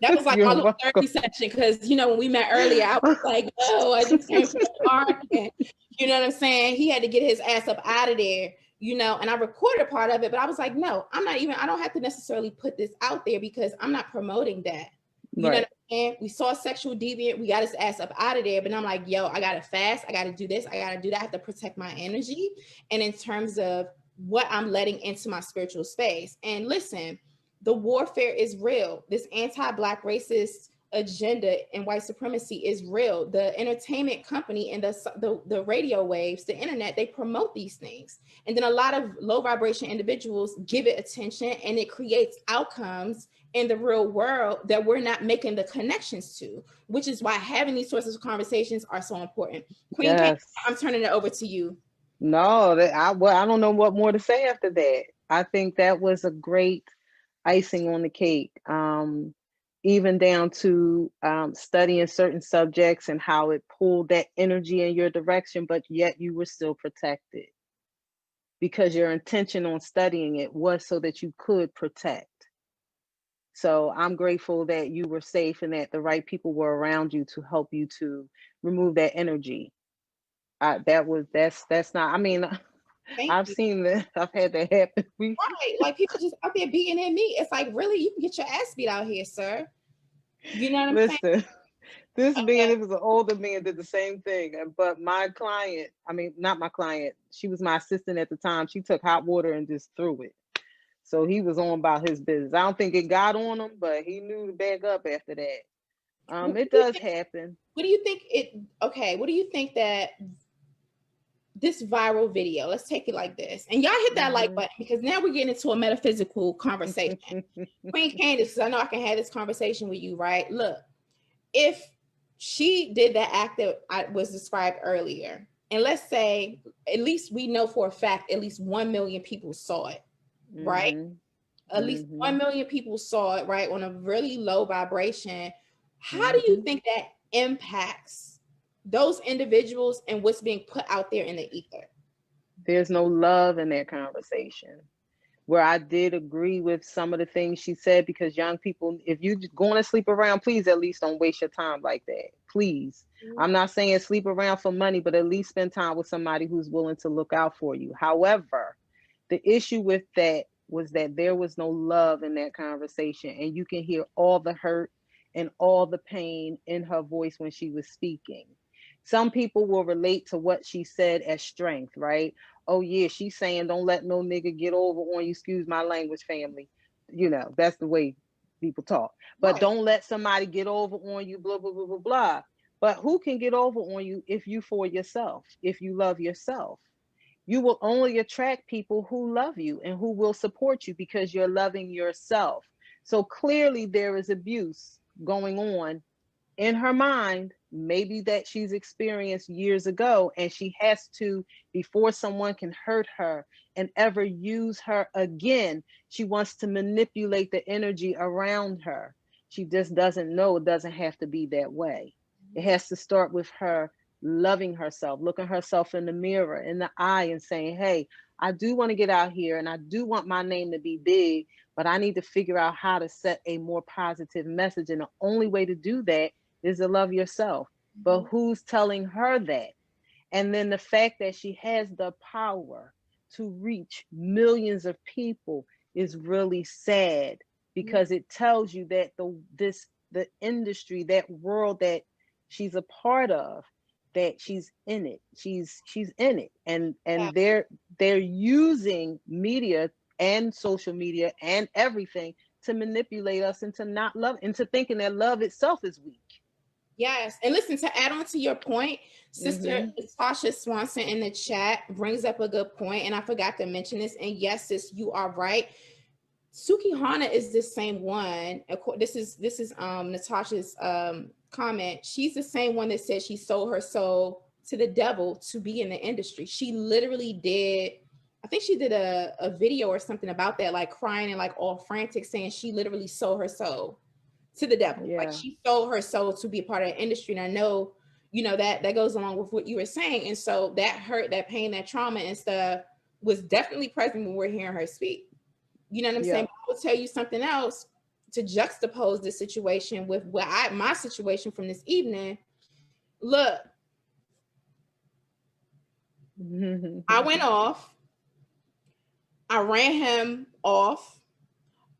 That was like my little therapy session, because, you know, when we met earlier, I was like, oh, I just came from the park, and you know what I'm saying? He had to get his ass up out of there, you know, and I recorded part of it, but I was like, no, I don't have to necessarily put this out there because I'm not promoting that. You know what I'm saying? We saw sexual deviant, we got his ass up out of there, but I'm like, yo, I gotta fast, I gotta do this, I gotta do that, I have to protect my energy. And in terms of what I'm letting into my spiritual space. And listen, the warfare is real. This anti-Black racist agenda and white supremacy is real. The entertainment company and the radio waves, the internet, they promote these things. And then a lot of low vibration individuals give it attention, and it creates outcomes in the real world that we're not making the connections to, which is why having these sorts of conversations are so important. Queen, I'm turning it over to you.
No, I don't know what more to say after that. I think that was a great icing on the cake, even down to studying certain subjects and how it pulled that energy in your direction, but yet you were still protected because your intention on studying it was so that you could protect. So I'm grateful that you were safe and that the right people were around you to help you to remove that energy. That's not, I mean, I've seen that. I've had that happen.
Right. Like people just out there beating at me. It's like, really, you can get your ass beat out here, sir. You know what I'm saying?
This man, it was an older man, did the same thing. But my client, I mean, not my client, she was my assistant at the time. She took hot water and just threw it. So he was on about his business. I don't think it got on him, but he knew to back up after that. It does happen.
What do you think what do you think that this viral video, let's take it like this, and y'all hit that like button, because now we're getting into a metaphysical conversation. Queen Candace, because I know I can have this conversation with you, right? Look, if she did that act that I was described earlier, and let's say, at least we know for a fact, at least 1 million people saw it, right? At least 1 million people saw it, right? On a really low vibration. How do you think that impacts those individuals and what's being put out there in the ether?
There's no love in that conversation. Where I did agree with some of the things she said, because young people, if you're going to sleep around, please at least don't waste your time like that. Please. I'm not saying sleep around for money, but at least spend time with somebody who's willing to look out for you. However, the issue with that was that there was no love in that conversation, and you can hear all the hurt and all the pain in her voice when she was speaking. Some people will relate to what she said as strength, right? Oh yeah, she's saying don't let no nigga get over on you, excuse my language, family. You know, that's the way people talk. But don't let somebody get over on you, blah, blah, blah, blah, blah. But who can get over on you if you for yourself, if you love yourself? You will only attract people who love you and who will support you because you're loving yourself. So clearly there is abuse going on in her mind maybe that she's experienced years ago, and she has to, before someone can hurt her and ever use her again, she wants to manipulate the energy around her. She just doesn't know it doesn't have to be that way. It has to start with her loving herself, looking herself in the mirror, in the eye, and saying, hey, I do want to get out here and I do want my name to be big, but I need to figure out how to set a more positive message. And the only way to do that is to love yourself. But who's telling her that? And then the fact that she has the power to reach millions of people is really sad, because it tells you that the industry, that world that she's a part of, that she's in it. She's in it. And they're using media and social media and everything to manipulate us into not love, into thinking that love itself is weak.
Yes. And listen, to add on to your point, Sister Tasha Swanson in the chat brings up a good point, and I forgot to mention this. And yes, sis, you are right. Suki Hana is the same one. This is Natasha's comment. She's the same one that said she sold her soul to the devil to be in the industry. She literally did, I think she did a video or something about that, like crying and like all frantic, saying she literally sold her soul to the devil. Like she sold her soul to be a part of the industry. And I know, you know, that goes along with what you were saying. And so that hurt, that pain, that trauma and stuff was definitely present when we're hearing her speak. You know what I'm saying? I will tell you something else to juxtapose this situation with my situation from this evening. Look, I went off. I ran him off.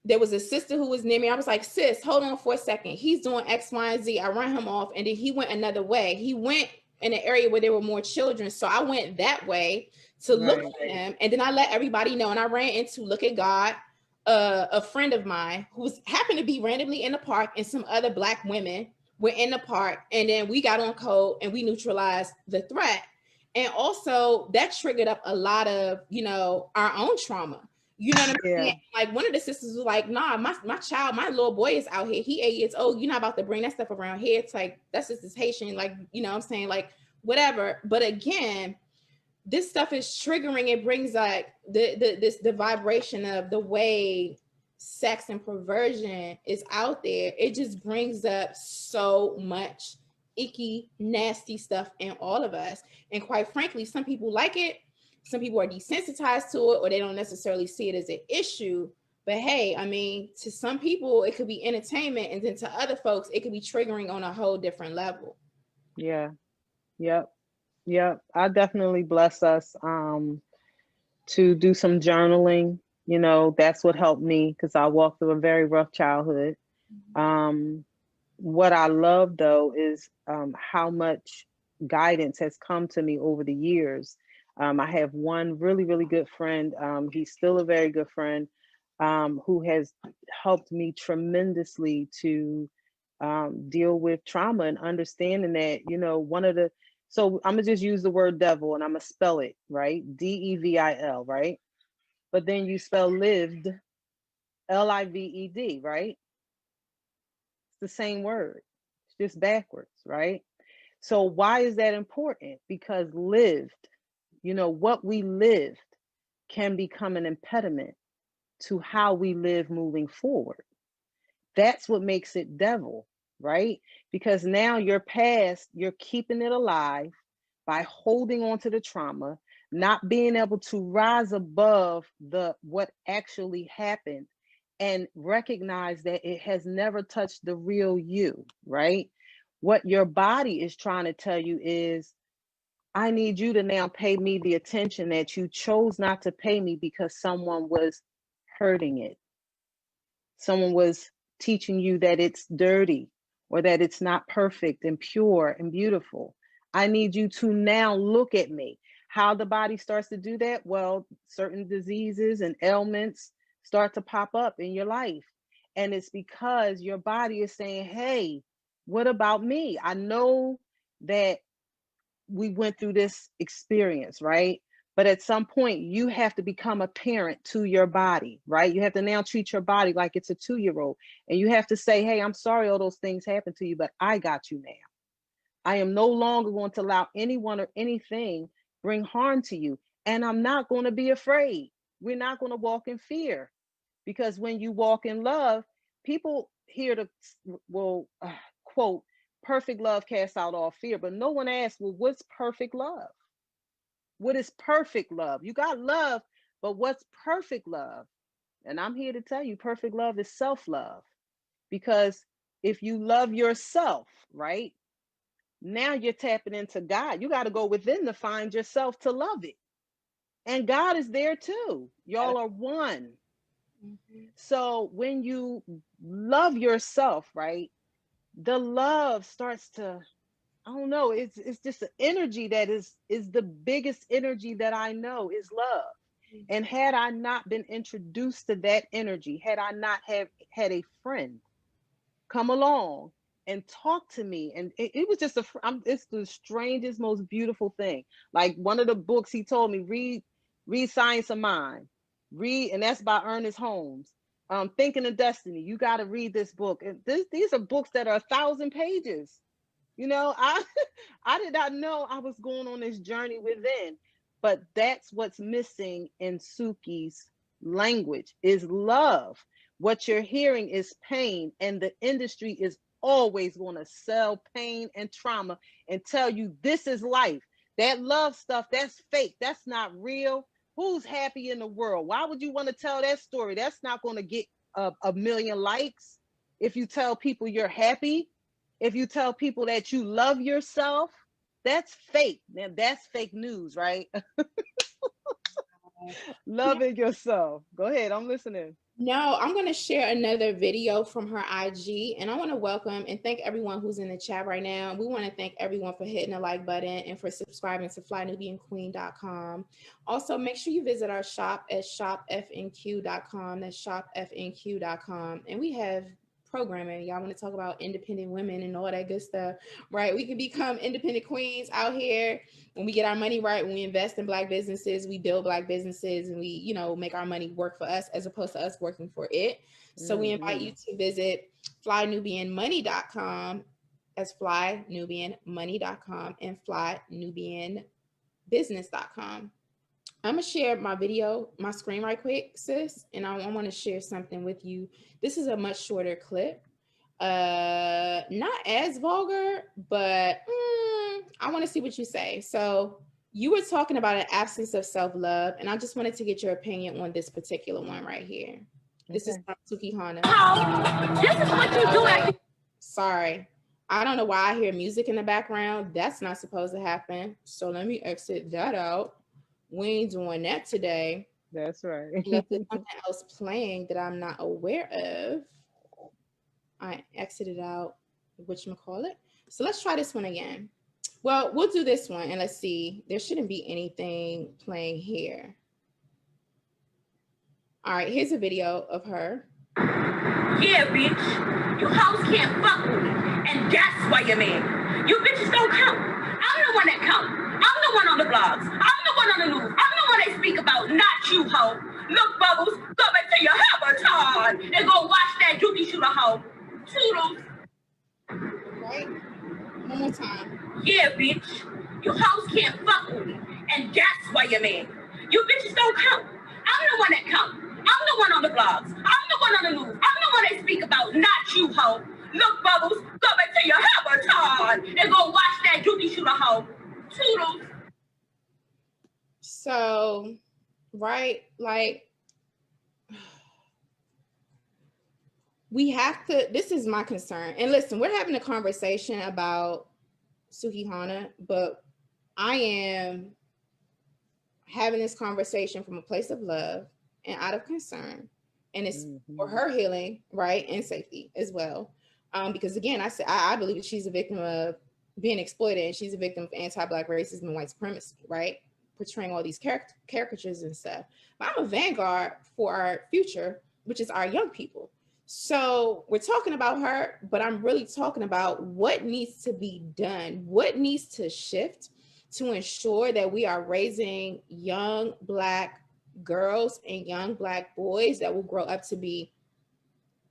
There was a sister who was near me. I was like, sis, hold on for a second. He's doing X, Y, and Z. I ran him off, and then he went another way. He went in an area where there were more children. So I went that way to look for him. And then I let everybody know. And I ran into, look at God, a friend of mine who happened to be randomly in the park, and some other Black women were in the park. And then we got on code and we neutralized the threat. And also that triggered up a lot of, you know, our own trauma. You know what I'm saying? Like one of the sisters was like, nah, my child, my little boy is out here. He 8 years old. You're not about to bring that stuff around here. It's like, that's just this Haitian, like, you know what I'm saying? Like, whatever. But again, this stuff is triggering. It brings like the vibration of the way sex and perversion is out there. It just brings up so much icky, nasty stuff in all of us. And quite frankly, some people like it. Some people are desensitized to it, or they don't necessarily see it as an issue. But hey, I mean, to some people, it could be entertainment. And then to other folks, it could be triggering on a whole different level.
Yeah. Yep. I definitely bless us to do some journaling. You know, that's what helped me, because I walked through a very rough childhood. What I love, though, is how much guidance has come to me over the years. I have one really, really good friend. He's still a very good friend, who has helped me tremendously to deal with trauma and understanding that, you know, so I'm gonna just use the word devil and I'm gonna spell it, right? DEVIL, right? But then you spell lived, LIVED, right? It's the same word, it's just backwards, right? So why is that important? Because lived, you know, what we lived can become an impediment to how we live moving forward. That's what makes it devil, right? Because now your past, you're keeping it alive by holding on to the trauma, not being able to rise above what actually happened and recognize that it has never touched the real you, right? What your body is trying to tell you is, I need you to now pay me the attention that you chose not to pay me because someone was hurting it. Someone was teaching you that it's dirty or that it's not perfect and pure and beautiful. I need you to now look at me. How the body starts to do that? Well, certain diseases and ailments start to pop up in your life. And it's because your body is saying, hey, what about me? I know that we went through this experience, right? But at some point, you have to become a parent to your body, right? You have to now treat your body like it's a 2-year-old. And you have to say, hey, I'm sorry all those things happened to you, but I got you now. I am no longer going to allow anyone or anything bring harm to you. And I'm not going to be afraid. We're not going to walk in fear, because when you walk in love, people hear the quote, perfect love casts out all fear. But no one asks, well, what's perfect love? What is perfect love? You got love, but what's perfect love? And I'm here to tell you, perfect love is self-love. Because if you love yourself, right, now you're tapping into God. You got to go within to find yourself to love it. And God is there too. Y'all are one. Mm-hmm. So when you love yourself, right, the love starts to, I don't know, it's just an energy that is the biggest energy that I know is love. And had I not been introduced to that energy, had I not had a friend come along and talk to me, and it was just it's the strangest, most beautiful thing. Like one of the books he told me, read Science of Mind, and that's by Ernest Holmes. Thinking of Destiny, you got to read this book. And these are books that are 1,000 pages. You know, I did not know I was going on this journey within, but that's what's missing in Suki's language is love. What you're hearing is pain, and the industry is always going to sell pain and trauma and tell you this is life. That love stuff, that's fake. That's not real. Who's happy in the world? Why would you want to tell that story? That's not going to get a million likes. If you tell people you're happy, if you tell people that you love yourself, that's fake. Now that's fake news, right? Loving yourself. Go ahead, I'm listening.
No, I'm going to share another video from her IG, and I want to welcome and thank everyone who's in the chat right now. We want to thank everyone for hitting the like button and for subscribing to flynubianqueen.com. Also, make sure you visit our shop at shopfnq.com. That's shopfnq.com. And we have programming. Y'all want to talk about independent women and all that good stuff, right? We can become independent queens out here when we get our money right, when we invest in Black businesses, we build Black businesses, and we, you know, make our money work for us as opposed to us working for it. So we invite you to visit flynubianmoney.com, as flynubianmoney.com, and flynubianbusiness.com. I'm going to share my video, my screen right quick, sis. And I want to share something with you. This is a much shorter clip. Not as vulgar, but I want to see what you say. So you were talking about an absence of self-love, and I just wanted to get your opinion on this particular one right here. This is from Suki Hana.
This is what you do.
Sorry. I don't know why I hear music in the background. That's not supposed to happen. So let me exit that out. We ain't doing that today.
That's right.
Unless there's something else playing that I'm not aware of. I exited out, whatchamacallit. So let's try this one again. Well, we'll do this one and let's see. There shouldn't be anything playing here. All right, here's a video of her.
Yeah, bitch. You hoes can't fuck with me. And that's why you're mad. You bitches don't count. I'm the one that count. I'm the one on the blogs. I'm the one on the news. I'm the one they speak about, not you, hoe. Look, Bubbles, go back to your avatar and go watch that Dookie shooter, hoe. Toodles.
Right? One more time.
Yeah, bitch. You hoes can't fuck with me. And that's why you're mad. You bitches don't count. I'm the one that count. I'm the one on the blogs. I'm the one on the news. I'm the one they speak about, not you, hoe. Look, Bubbles, go back to your avatar and go watch that Dookie shooter, hoe. Toodles.
So, right, like, we have to, this is my concern. And listen, we're having a conversation about Suki Hana, but I am having this conversation from a place of love and out of concern. And it's for her healing, right, and safety as well. Because again, I believe that she's a victim of being exploited, and she's a victim of anti-Black racism and white supremacy, right? Portraying all these caricatures and stuff. But I'm a vanguard for our future, which is our young people. So we're talking about her, but I'm really talking about what needs to be done, what needs to shift to ensure that we are raising young Black girls and young Black boys that will grow up to be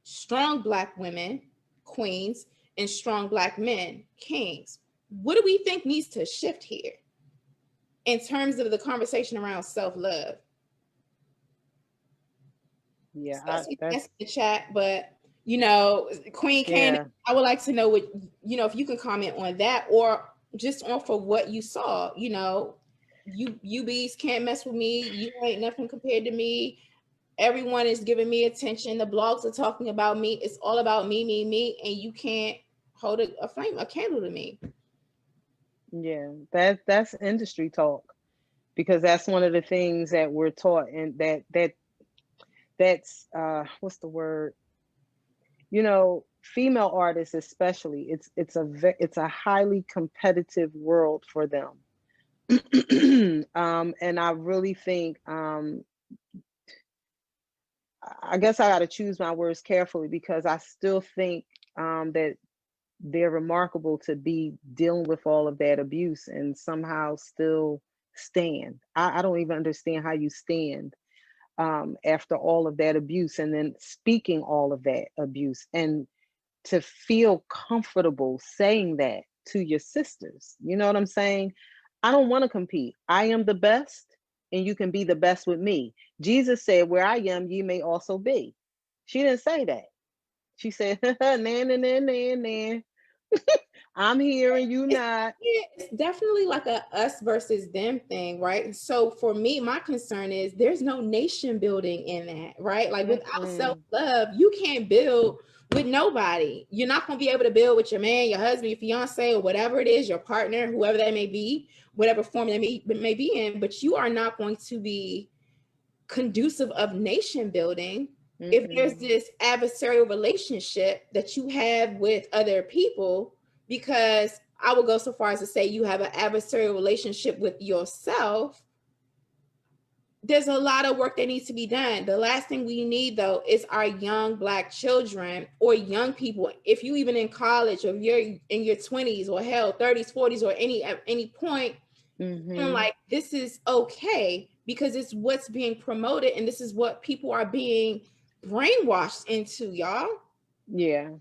strong Black women, queens, and strong Black men, kings. what do we think needs to shift here in terms of the conversation around self-love?
Yeah,
So that's the chat, but you know, Queen Candace, I would like to know what, you know, if you can comment on that, or just on for what you saw. You know, you bees can't mess with me. You ain't nothing compared to me. Everyone is giving me attention. The blogs are talking about me. It's all about me, and you can't hold a candle to me.
Yeah, that's industry talk, because that's one of the things that we're taught, and that's what's the word? You know, female artists especially, it's a highly competitive world for them. And I really think, I guess I got to choose my words carefully, because I still think that they're remarkable to be dealing with all of that abuse and somehow still stand. I don't even understand how you stand after all of that abuse, and then speaking all of that abuse, and to feel comfortable saying that to your sisters. You know what I'm saying? I don't want to compete. I am the best, and you can be the best with me. Jesus said, where I am, ye may also be. She didn't say that. She said, nah. I'm here and you not.
Yeah, it's definitely like a us versus them thing, right? So for me, my concern is there's no nation building in that, right? Like without self-love, you can't build with nobody. You're not going to be able to build with your man, your husband, your fiance, or whatever it is, your partner, whoever that may be, whatever form that may be in, but you are not going to be conducive of nation building if there's this adversarial relationship that you have with other people. Because I would go so far as to say you have an adversarial relationship with yourself. There's a lot of work that needs to be done. The last thing we need, though, is our young Black children or young people, if you even in college, or if you're in your 20s or hell 30s, 40s, or any point, like this is okay, because it's what's being promoted, and this is what people are being brainwashed into, y'all.
Yeah.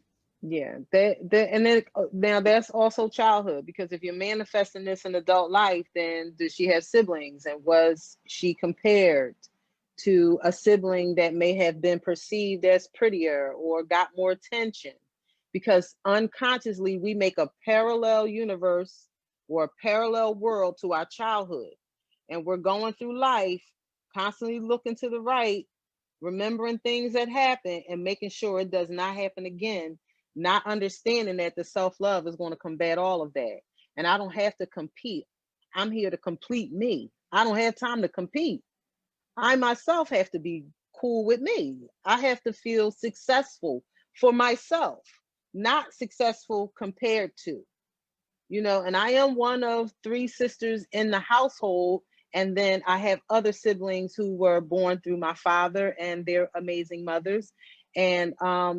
And then now that's also childhood, because if you're manifesting this in adult life, then does she have siblings, and was she compared to a sibling that may have been perceived as prettier or got more attention? Because unconsciously we make a parallel universe or a parallel world to our childhood, and we're going through life constantly looking to the right, remembering things that happened and making sure it does not happen again, not understanding that the self-love is going to combat all of that. And I don't have to compete. I'm here to complete me. I don't have time to compete. I myself have to be cool with me. I have to feel successful for myself, not successful compared to, you know. And I am one of 3 sisters in the household. And then I have other siblings who were born through my father and their amazing mothers. And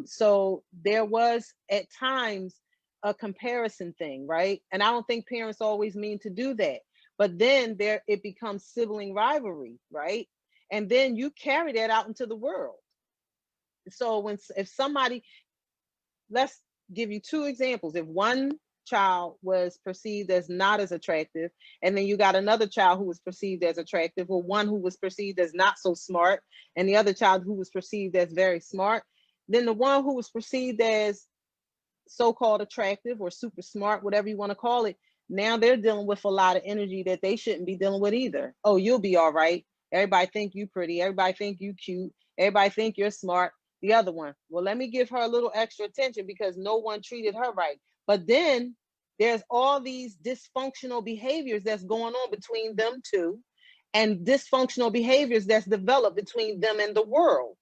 so there was at times a comparison thing, right? And I don't think parents always mean to do that. But then it becomes sibling rivalry, right? And then you carry that out into the world. So if somebody, let's give you 2 examples. If one child was perceived as not as attractive, and then you got another child who was perceived as attractive, or one who was perceived as not so smart, and the other child who was perceived as very smart, then the one who was perceived as so-called attractive or super smart, whatever you want to call it, now they're dealing with a lot of energy that they shouldn't be dealing with either. Oh, you'll be all right. Everybody think you pretty. Everybody think you cute. Everybody think you're smart. The other one, well, let me give her a little extra attention because no one treated her right. But then there's all these dysfunctional behaviors that's going on between them two, and dysfunctional behaviors that's developed between them and the world,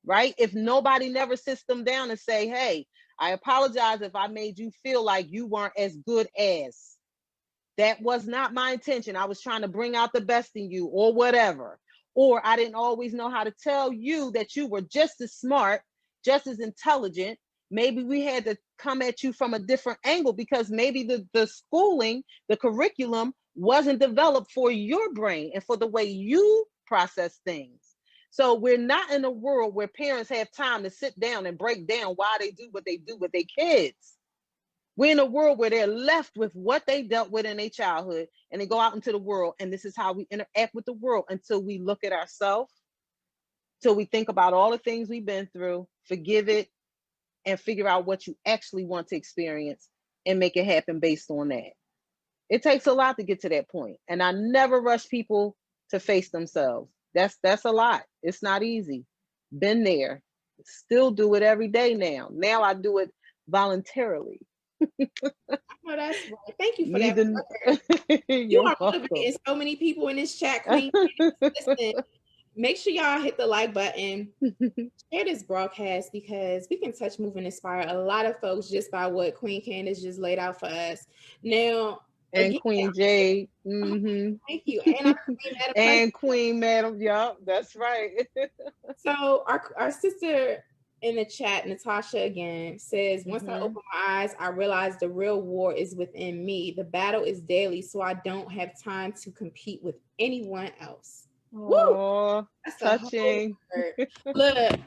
right? If nobody never sits them down and say, hey, I apologize if I made you feel like you weren't as good as. That was not my intention. I was trying to bring out the best in you, or whatever. Or I didn't always know how to tell you that you were just as smart, just as intelligent. Maybe we had to come at you from a different angle because maybe the schooling, the curriculum wasn't developed for your brain and for the way you process things. So we're not in a world where parents have time to sit down and break down why they do what they do with their kids. We're in a world where they're left with what they dealt with in their childhood, and they go out into the world, and this is how we interact with the world until we look at ourselves, till we think about all the things we've been through, forgive it, and figure out what you actually want to experience and make it happen based on that. It takes a lot to get to that point. And I never rush people to face themselves. That's a lot. It's not easy. Been there. Still do it every day now. Now I do it voluntarily.
I know that's right. Thank you for that.
You
are motivating so many people in this chat, Queen. Listen, make sure y'all hit the like button, share this broadcast, because we can touch, move, and inspire a lot of folks just by what Queen Candace just laid out for us. Now,
and
again,
Queen Jade.
Thank you. And our Queen Madam.
And Queen Madam. Yup, that's right.
So our sister in the chat, Natasha, again says, once I open my eyes, I realize the real war is within me. The battle is daily, so I don't have time to compete with anyone else.
Oh, touching.
Look,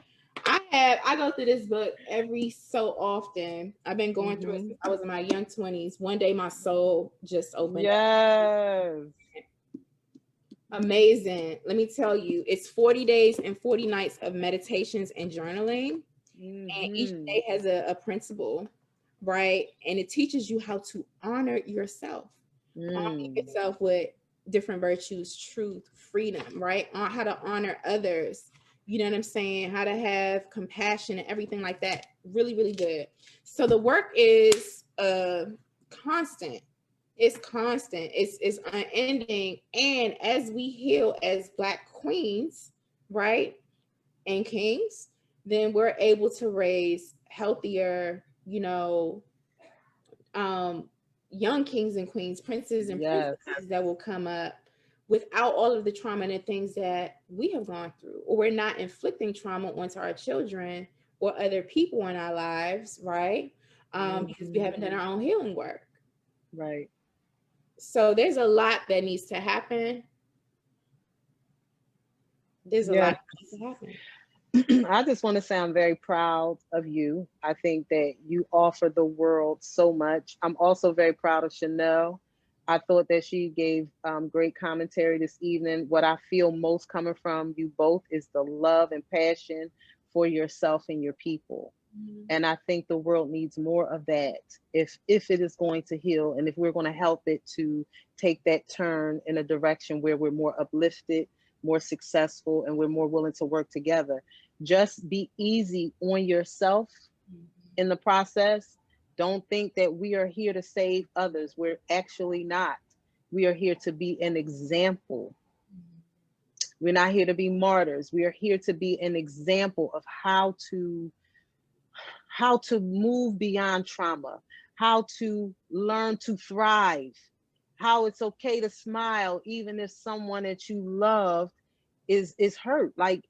I go through this book every so often. I've been going through it since I was in my young 20s. One day my soul just opened.
Yes.
Amazing. Let me tell you, it's 40 days and 40 nights of meditations and journaling. And each day has a principle, right? And it teaches you how to honor yourself. Honor yourself with different virtues, truth, freedom, right? On how to honor others. You know what I'm saying? How to have compassion and everything like that. Really, really good. So the work is constant. It's constant. It's unending. And as we heal as Black queens, right, and kings, then we're able to raise healthier, young kings and queens, princes and princesses that will come up without all of the trauma and the things that we have gone through, or we're not inflicting trauma onto our children or other people in our lives, right? Because we haven't done our own healing work.
Right.
So there's a lot that needs to happen. There's a lot that needs to happen.
I just want to say I'm very proud of you. I think that you offer the world so much. I'm also very proud of Chanel. I thought that she gave great commentary this evening. What I feel most coming from you both is the love and passion for yourself and your people. And I think the world needs more of that if it is going to heal, and if we're going to help it to take that turn in a direction where we're more uplifted, more successful, and we're more willing to work together. Just be easy on yourself in the process. Don't think that we are here to save others. We're actually not. We are here to be an example. We're not here to be martyrs. We are here to be an example of how to move beyond trauma, how to learn to thrive, how it's okay to smile even if someone that you love is hurt. Like,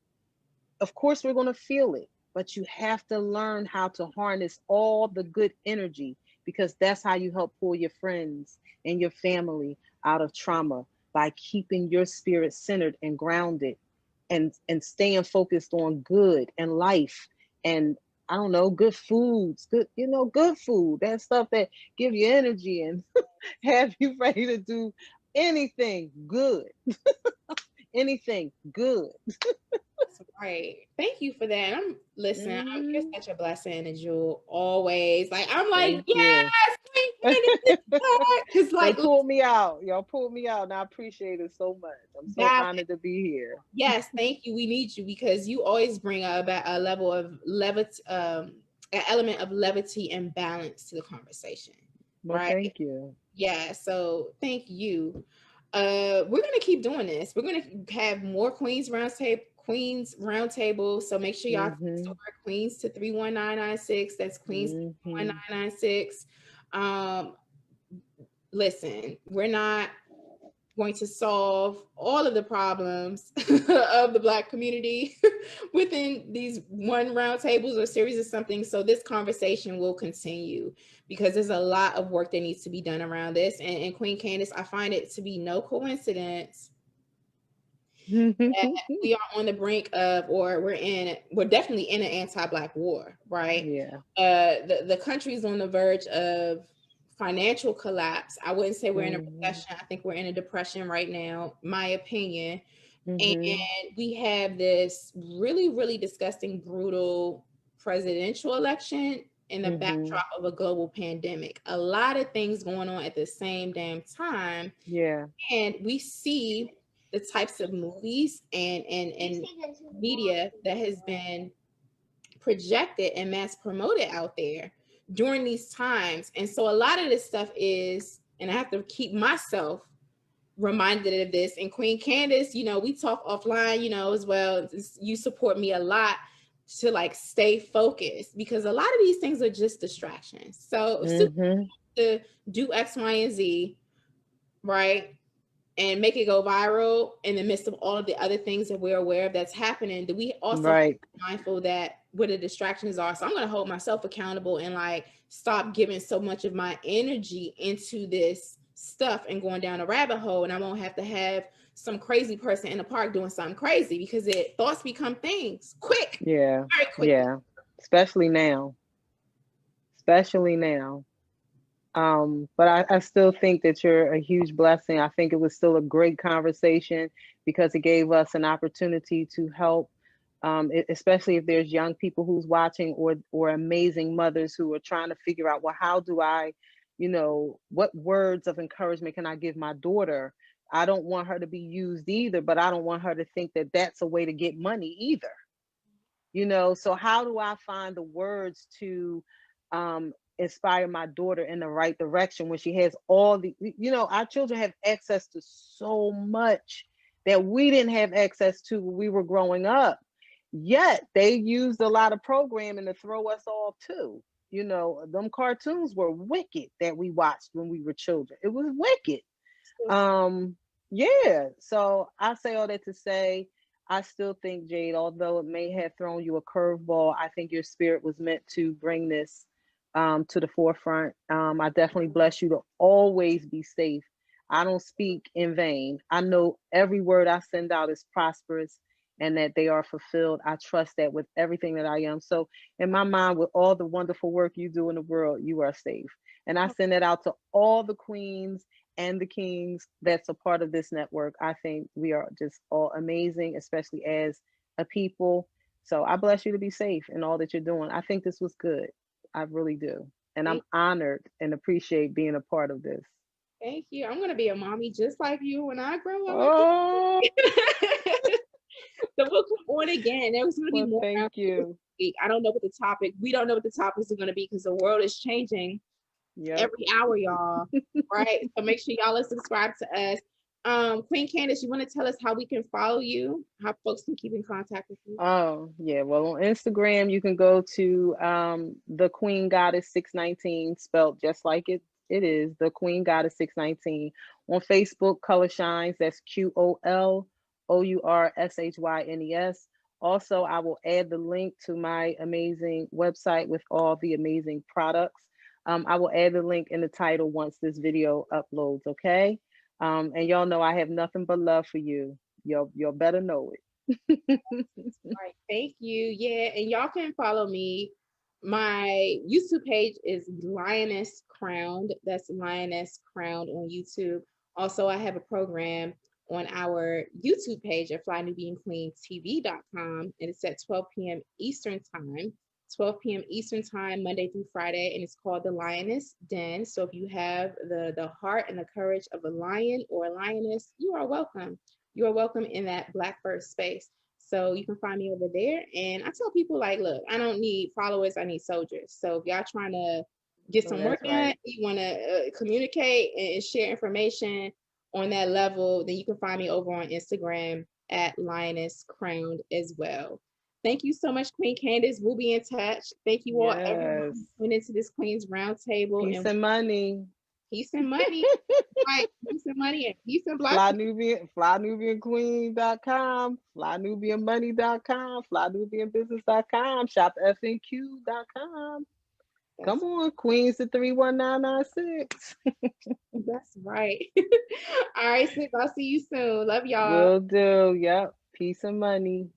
of course we're going to feel it, but you have to learn how to harness all the good energy, because that's how you help pull your friends and your family out of trauma, by keeping your spirit centered and grounded and staying focused on good and life and, I don't know, good foods, good food, that stuff that give you energy and have you ready to do anything good. Anything good.
That's right. Thank you for that. You're such a blessing and a jewel always. Like, I'm like, yes,
because like, pull me out. Y'all pull me out, and I appreciate it so much. I'm so honored to be here.
Yes, thank you. We need you, because you always bring a level of levity, an element of levity and balance to the conversation.
Well,
right?
Thank you.
Yeah. So thank you. We're gonna keep doing this. We're gonna have more Queens Roundtable. So make sure y'all store Queens to 31996. That's Queens 31996. Listen, we're not going to solve all of the problems of the Black community within these one roundtables or series of something. So this conversation will continue, because there's a lot of work that needs to be done around this. And Queen Candace, I find it to be no coincidence that we are on the brink of, or we're definitely in an anti-Black war, right?
Yeah.
The country's on the verge of financial collapse. I wouldn't say we're in a recession. I think we're in a depression right now, my opinion. And we have this really, really disgusting, brutal presidential election in the backdrop of a global pandemic. A lot of things going on at the same damn time.
Yeah.
And we see the types of movies and media that has been projected and mass promoted out there during these times. And so a lot of this stuff is, and I have to keep myself reminded of this. And Queen Candace, you know, we talk offline, you know, as well. You support me a lot to like stay focused, because a lot of these things are just distractions. So to do X, Y, and Z, right, and make it go viral in the midst of all of the other things that we're aware of that's happening, that we also have to be mindful that what the distractions are. So I'm going to hold myself accountable and like stop giving so much of my energy into this stuff and going down a rabbit hole. And I won't have to have some crazy person in the park doing something crazy, because thoughts become things quick.
Yeah.
Very quick.
Yeah. Especially now. But I still think that you're a huge blessing. I think it was still a great conversation because it gave us an opportunity to help, especially if there's young people who's watching, or amazing mothers who are trying to figure out, well, how do I, you know, what words of encouragement can I give my daughter? I don't want her to be used either, but I don't want her to think that that's a way to get money either. You know, so how do I find the words to inspire my daughter in the right direction when she has all the, you know, our children have access to so much that we didn't have access to when we were growing up. Yet they used a lot of programming to throw us off too. You know, them cartoons were wicked that we watched when we were children. It was wicked. Yeah. So I say all that to say, I still think, Jade, although it may have thrown you a curveball, I think your spirit was meant to bring this to the forefront. I definitely bless you to always be safe. I don't speak in vain. I know every word I send out is prosperous and that they are fulfilled. I trust that with everything that I am. So in my mind, with all the wonderful work you do in the world, you are safe. And I send that out to all the queens and the kings that's a part of this network. I think we are just all amazing, especially as a people. So I bless you to be safe in all that you're doing. I think this was good. I really do. And I'm honored and appreciate being a part of this.
Thank you. I'm going to be a mommy just like you when I grow up.
Oh.
So we'll come on again. There's going to be more.
Thank you.
I don't know what the topic, we don't know what the topics are going to be, because the world is changing every hour, y'all. Right? So make sure y'all are subscribed to us. Queen Candace, you want to tell us how we can follow you, how folks can keep in contact with you?
Oh, yeah. Well, on Instagram, you can go to the Queen Goddess 619, spelled just like it is, the Queen Goddess 619. On Facebook, Color Shines, that's QOLOURSHYNES. Also, I will add the link to my amazing website with all the amazing products. I will add the link in the title once this video uploads, okay? And y'all know I have nothing but love for you. Y'all better know it.
All right, thank you. Yeah, and y'all can follow me. My YouTube page is Lioness Crowned. That's Lioness Crowned on YouTube. Also, I have a program on our YouTube page at flynubianqueentv.com, and it's at 12 p.m. Eastern Time. 12 p.m. Eastern Time, Monday through Friday, and it's called the Lioness Den. So if you have the heart and the courage of a lion or a lioness, you are welcome. You are welcome in that Black first space. So you can find me over there. And I tell people, like, look, I don't need followers, I need soldiers. So if y'all trying to get some work done, you want to communicate and share information on that level, then you can find me over on Instagram at Lioness Crowned as well. Thank you so much, Queen Candace. We'll be in touch. Thank you all, everyone who went into this Queen's Roundtable.
Peace and money.
Peace and money. Right. Peace and money and peace and Black.
FlyNubianQueen.com, FlyNubianMoney.com, FlyNubianBusiness.com, ShopFNQ.com. Come on, Queens to 31996.
That's right. All right, sis. I'll see you soon. Love y'all.
Will do. Yep. Peace and money.